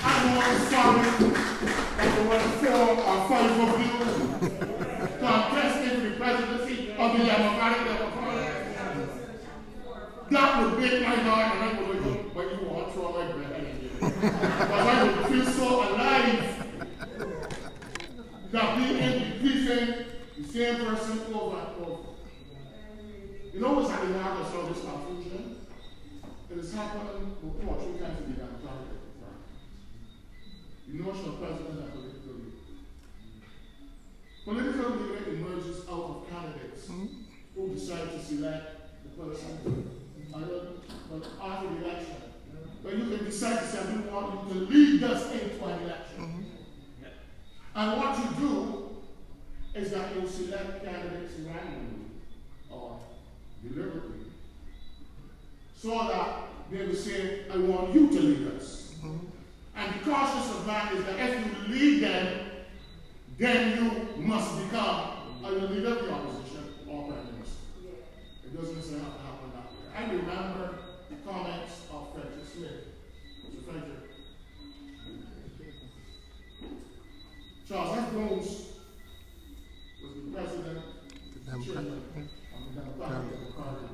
I'm always sorry that there were 4 or 5 of you contesting the presidency of the Democratic Party. That would break my heart, and I would go, but you want to throw my bread. Because I would feel so alive that being decreasing the same person over and over. You know what's happening now that's all this confusion? It has happened before 3 times in the Democratic Party. The notion of president and political leader. Political leader emerges out of candidates who decide to select the person after the election. But you can decide to say, we want you to lead us into an election. And what you do is that you select candidates randomly or deliberately so that they will say, I want you to lead us. And the cautious of man is that if you lead them, then you must become a leader of the opposition or prime minister. It doesn't necessarily have to happen that way. I remember the comments of Frederick Smith. Mr. Frederick. Charles F. Jones was the president of the Democratic Party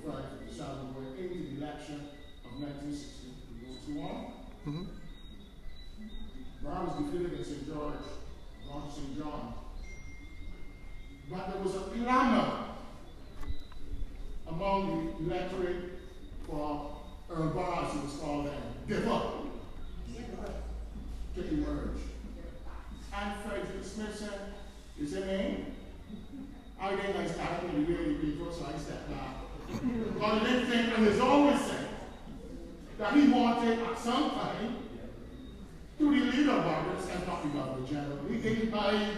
from December going into the election of 1961. Brown was defeated in St. George, gone to St. John. But there was a clamor among the electorate for Urban, as he was called then, give up, to emerge. And Frederick Smith said, is it me? I think I started with the really people, so I stepped back. But the next thing, and he's always said that he wanted at some time to be leader of Barbados and not the governor general. He didn't buy it.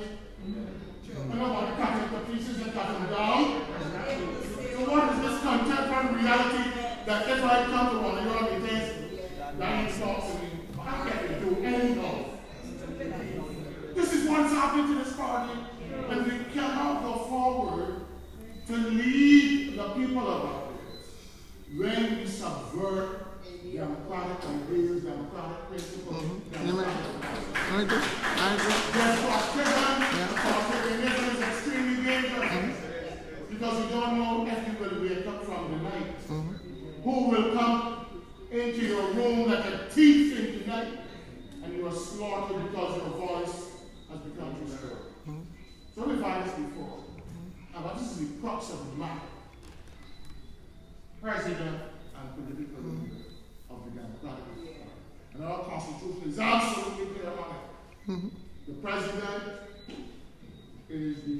I don't want to cut him to pieces and cut him down. So what is this contemporary reality that if I come to one of your meetings, that he talks to me, I can't do anything. This is what's happening to this party, and we cannot go forward to lead the people of Barbados when we subvert democratic ideas, democratic principles, Particularism is extremely dangerous because you don't know if you will wake up from the night. Who will come into your room like a thief in the night and you are slaughtered because your voice has become too strong. So we've had this before. But this is the crux of the matter. President and political leader of the Democratic Party. And our Constitution is absolutely clear on it. The president is the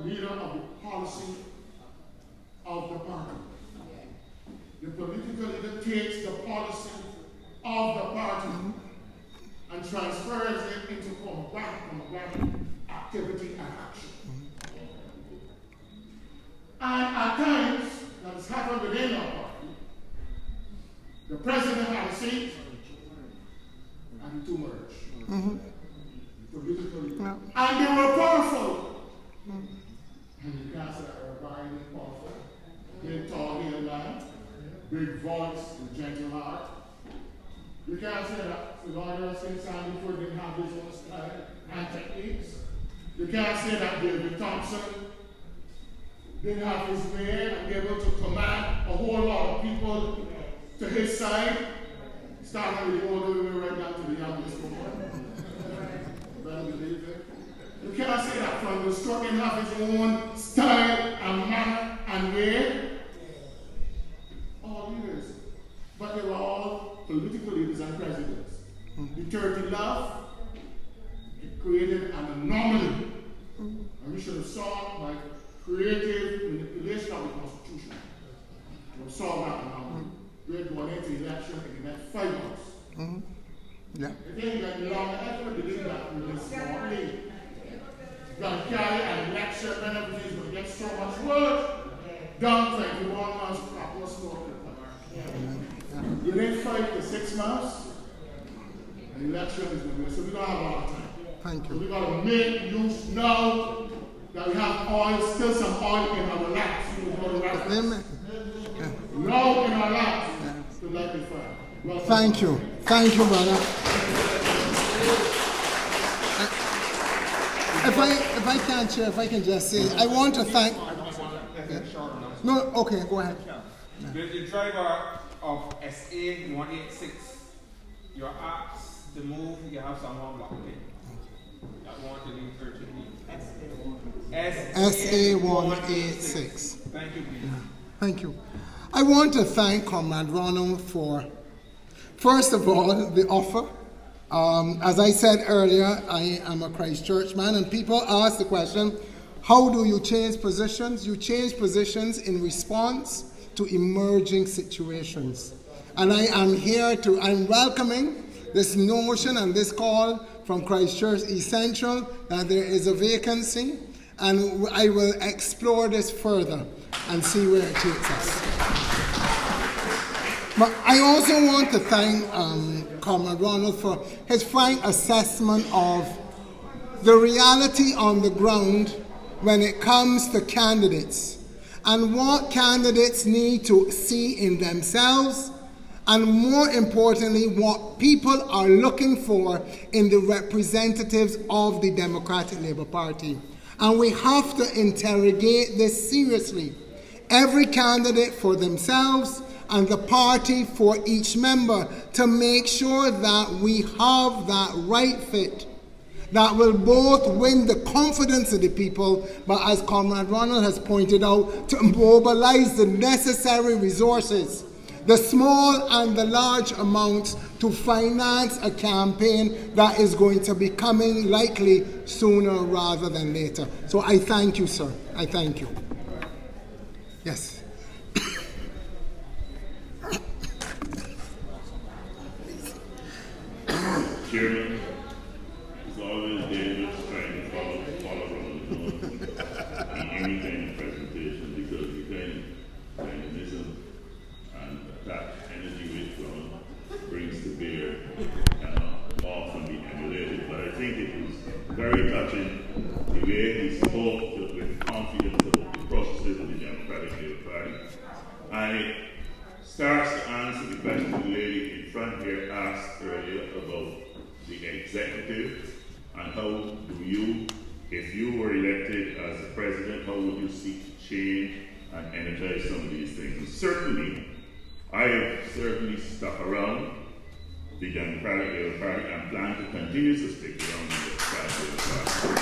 leader of the policy of the party. The political leader takes the policy of the party and transfers it into combatant activity and action. And at times, that has happened within our party, the president had a seat and the two merged. Politically. No. And they were powerful. And you can't say that they were very powerful. Big, tall, heel man, big voice, and gentle heart. You can't say that the lawyer St. Sandy Ford didn't have his own style and techniques. You can't say that David Thompson didn't have his way and be able to command a whole lot of people to his side, starting with the older way right down to the youngest woman. You cannot say that from the stroke and have his own style and manner and way. All leaders. But they were all political leaders and presidents. The 30 love created an anomaly. And we should have solved by creative manipulation of the Constitution. We have solved that anomaly. We are going into election in the next 5 months. Yeah. It ain't that long effort to do that really smartly. You're going to carry an election, and everything's going to get so much work. Don't think you want us proper score. You didn't fight for 6 months, and the election is going to be, so we don't have a lot of time. Thank you. So we got to make use now that we have oil, still some oil in our laps. Amen. Now in our laps to light the fire. Well, Thank you. Thank you, brother. If I can, Chair, if I can just say, I want to thank. No, okay, go ahead. The driver of SA 186, you're asked to move, you have someone blocked in. That want to leave urgently. SA 186. Thank you, please. Thank you. I want to thank Comrade Ronald for, first of all, the offer. As I said earlier, I am a Christchurch man, and people ask the question, how do you change positions? You change positions in response to emerging situations. And I'm welcoming this notion and this call from Christchurch East Central that there is a vacancy, and I will explore this further and see where it takes us. But I also want to thank Comrade Ronald for his frank assessment of the reality on the ground when it comes to candidates and what candidates need to see in themselves, and more importantly, what people are looking for in the representatives of the Democratic Labour Party. And we have to interrogate this seriously. Every candidate for themselves and the party for each member, to make sure that we have that right fit that will both win the confidence of the people, but as Comrade Ronald has pointed out, to mobilize the necessary resources, the small and the large amounts, to finance a campaign that is going to be coming likely sooner rather than later. So I thank you, sir. I thank you. Yes. Chairman, it's always dangerous trying to follow on in any kind of presentation, because the kind of dynamism and that energy which one brings to bear cannot often be emulated. But I think it was very touching the way he spoke with confidence about the processes of the Democratic Labour Party. And it starts to answer the question the lady in front here asked earlier about the executive, and how do you, if you were elected as the president, how would you seek to change and energize some of these things? And certainly, I have certainly stuck around the Democratic Labour Party and plan to continue to stick around the Democratic Labour Party.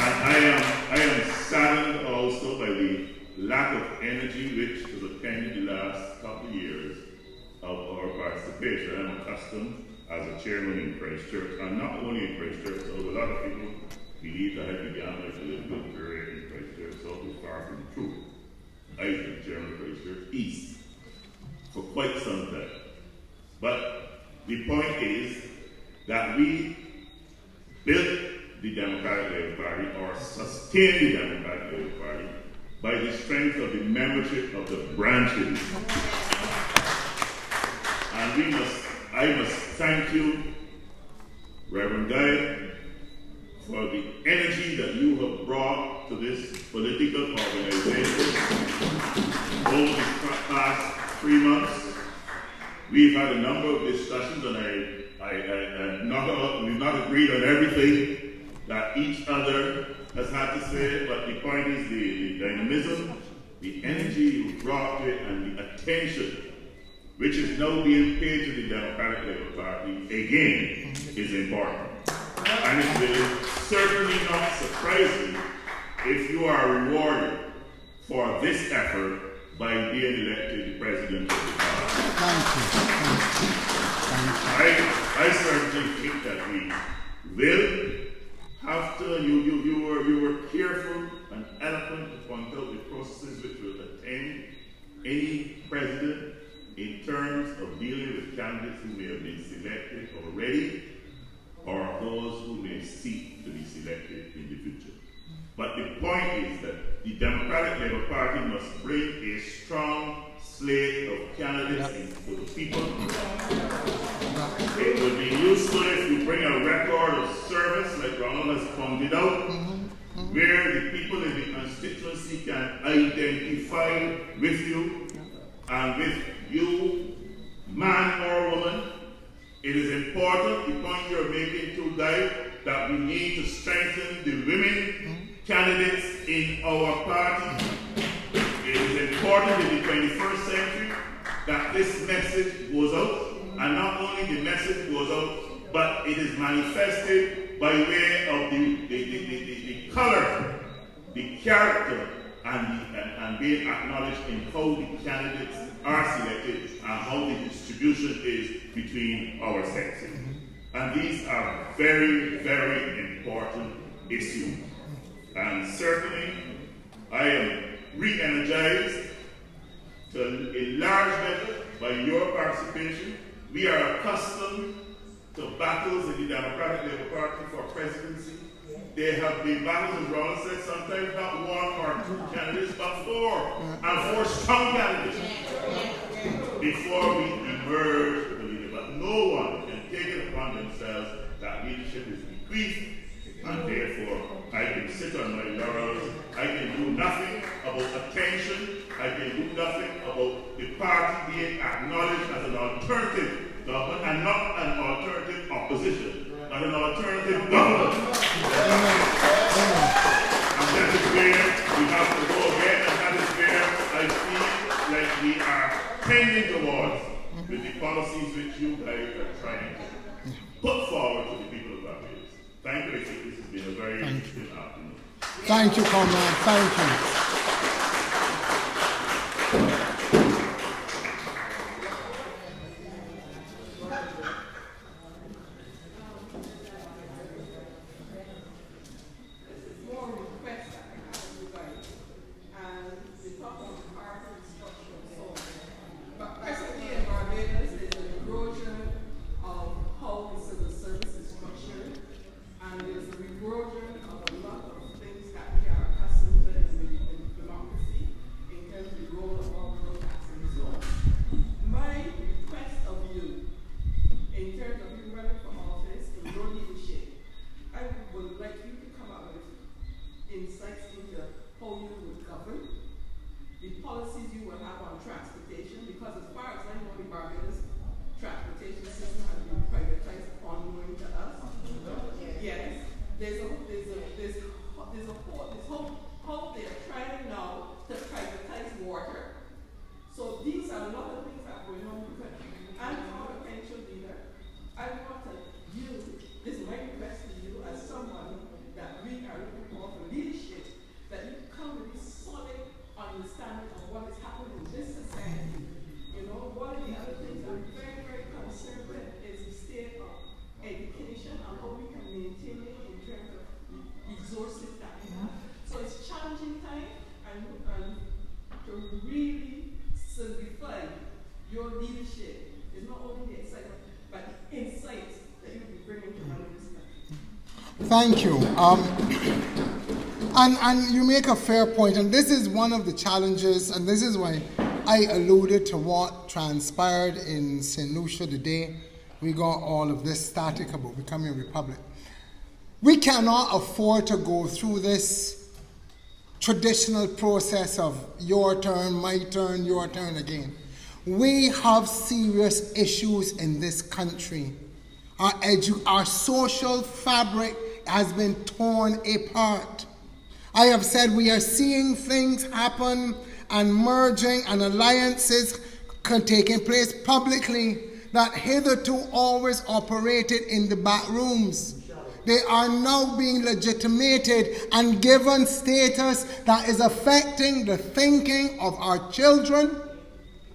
And I am saddened also by the lack of energy which has attended the last couple of years of our participation. I'm accustomed as a chairman in Christchurch, and not only in Christchurch, so a lot of people believe that I began my political career in Christchurch, so it was far from the truth. I was the chairman of Christchurch East for quite some time. But the point is that we built the Democratic Labour Party, or sustained the Democratic Labour Party, by the strength of the membership of the branches. And I must thank you, Reverend Guy, for the energy that you have brought to this political organization over the past 3 months. We've had a number of discussions, and we've not agreed on everything that each other has had to say, but the point is the dynamism, the energy you brought to it, and the attention which is now being paid to the Democratic Labour Party, again, is important. And it will certainly not surprise you if you are rewarded for this effort by being elected president of the party. Thank you. I certainly think that we will have to, you were careful and eloquent to point out the processes which will attend any president in terms of dealing with candidates who may have been selected already or those who may seek to be selected in the future. But the point is that the Democratic Labour Party must bring a strong slate of candidates to the people. It would be useful if you bring a record of service, like Ronald has pointed out, where the people in the constituency can identify with you and with you, man or woman. It is important, the point you're making too, Guy, that we need to strengthen the women candidates in our party. It is important in the 21st century that this message goes out, and not only the message goes out, but it is manifested by way of the color, the character, and being acknowledged in how the candidates are selected and how the distribution is between our sexes. And these are very, very important issues. And certainly, I am re-energized to a large measure by your participation. We are accustomed to battles in the Democratic Labour Party for presidency. There have been battles, as Ronald said, sometimes not one or two candidates, but four, and four strong candidates before we emerge with a leader. But no one can take it upon themselves that leadership is bequeathed, and therefore I can sit on my laurels. I can do nothing about attention. I can do nothing about the party being acknowledged as an alternative government and not an alternative opposition, but an alternative government. And that is where we have to go again, and that is where I feel like we are tending towards with the policies which you guys are trying to put forward to the people of Barbados. Thank you. This has been a very interesting afternoon. Thank you, comrade. Thank you. Thank you. And you make a fair point, and this is one of the challenges, and this is why I alluded to what transpired in St. Lucia the day we got all of this static about becoming a republic. We cannot afford to go through this traditional process of your turn, my turn, your turn again. We have serious issues in this country. Our social fabric has been torn apart. I have said we are seeing things happen and merging and alliances taking place publicly that hitherto always operated in the back rooms. They are now being legitimated and given status that is affecting the thinking of our children,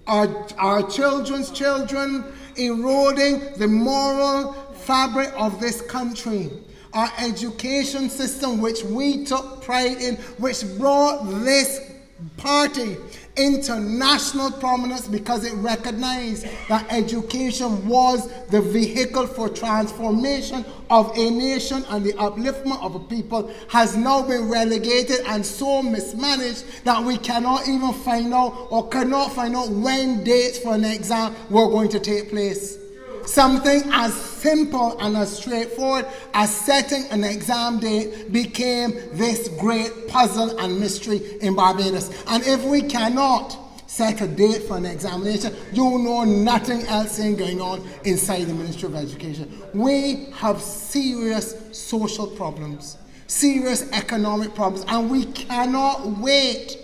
our children's children, eroding the moral fabric of this country. Our education system, which we took pride in, which brought this party into national prominence because it recognized that education was the vehicle for transformation of a nation and the upliftment of a people, has now been relegated and so mismanaged that we cannot even find out or cannot find out when dates for an exam were going to take place. Something as simple and as straightforward as setting an exam date became this great puzzle and mystery in Barbados. And if we cannot set a date for an examination, you know nothing else is going on inside the Ministry of Education. We have serious social problems, serious economic problems, and we cannot wait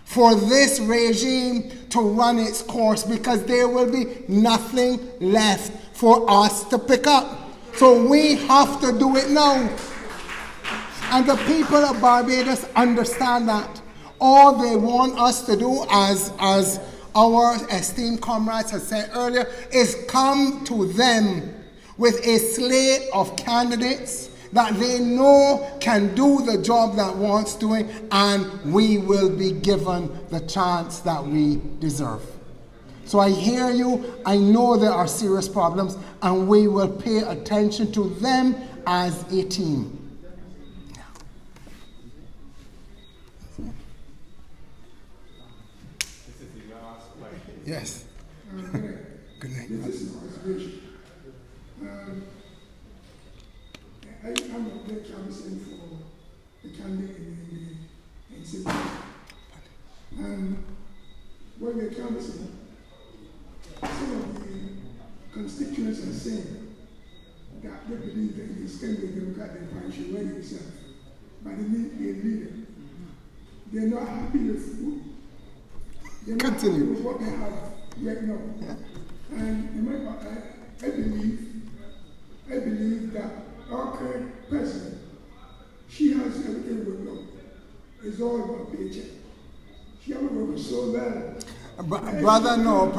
for this regime to run its course, because there will be nothing left for us to pick up. So we have to do it now. And the people of Barbados understand that. All they want us to do, as our esteemed comrades have said earlier, is come to them with a slate of candidates that they know can do the job that wants doing, and we will be given the chance that we deserve. So I hear you. I know there are serious problems, and we will pay attention to them as a team. Yes. Good night. I'm a great canvassing for the candidate in Sydney. And when we're canvassing, some of the constituents are saying that they believe that the Scandinavian Democratic Party should ready itself by the leader. They're not happy with they're not happy with what they have right now. Yeah. And in my part, I believe that our current president, she has everything with them. It's all about paycheck. She hasn't worked so well. Brother, no.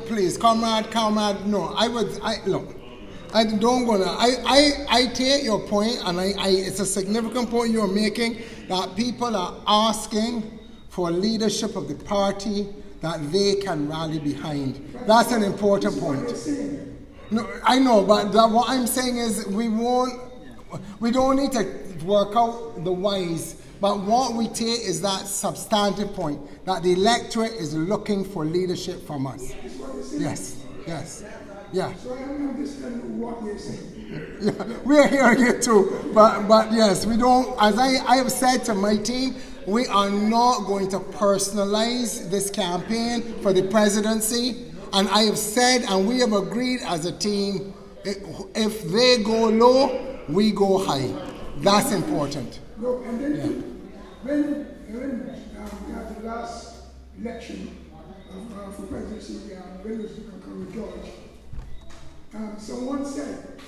Please, comrade, no. I take your point, and it's a significant point you're making, that people are asking for leadership of the party that they can rally behind. That's an important point. No, I know, but what I'm saying is we don't need to work out the whys, but what we take is that substantive point, that the electorate is looking for leadership from us. Yes. Yeah. So I don't understand what they're saying. Yeah, we're hearing it too, but yes, we don't, as I have said to my team, we are not going to personalize this campaign for the presidency. And I have said, and we have agreed as a team, if they go low, we go high. That's important. No, and then when we had the last election for presidency, when it was Colonel George, someone said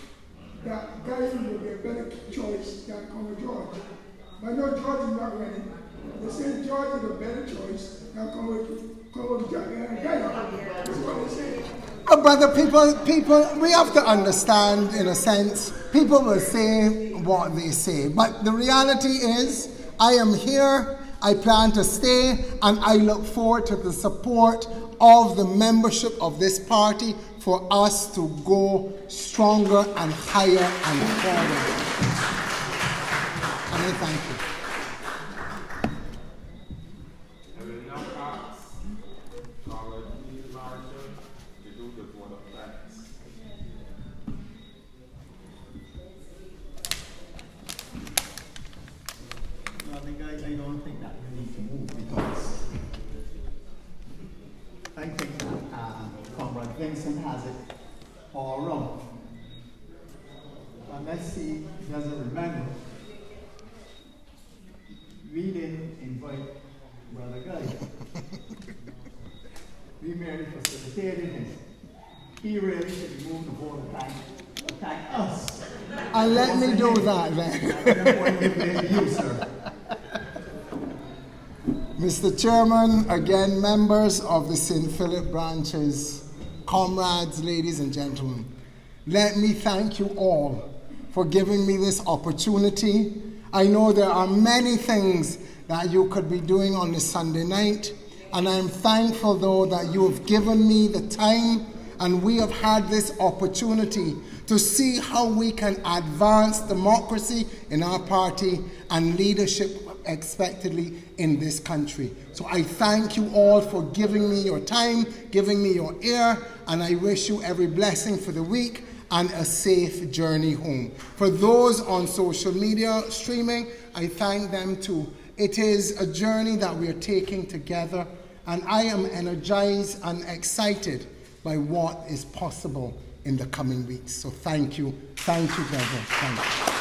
that Gary would be a better choice than Colonel George. But no, George is not ready. They said George is a better choice than Colonel Gary. That's what they say. Brother, people, we have to understand, in a sense, people will say what they say. But the reality is, I am here, I plan to stay, and I look forward to the support of the membership of this party for us to go stronger and higher and forward. And I thank you. I don't think that we need to move, because I think that Comrade Vincent has it all wrong. Unless he doesn't remember, we didn't invite Brother Guy. We merely facilitated him. He really should move the whole time. thank us. And let me do that then. You, sir. Mr. Chairman, again, members of the St. Philip branches, comrades, ladies and gentlemen, let me thank you all for giving me this opportunity. I know there are many things that you could be doing on this Sunday night, and I'm thankful though that you have given me the time and we have had this opportunity to see how we can advance democracy in our party and leadership expectedly in this country. So I thank you all for giving me your time, giving me your ear, and I wish you every blessing for the week and a safe journey home. For those on social media streaming, I thank them too. It is a journey that we are taking together, and I am energized and excited by what is possible in the coming weeks. So thank you, brother. Thank you.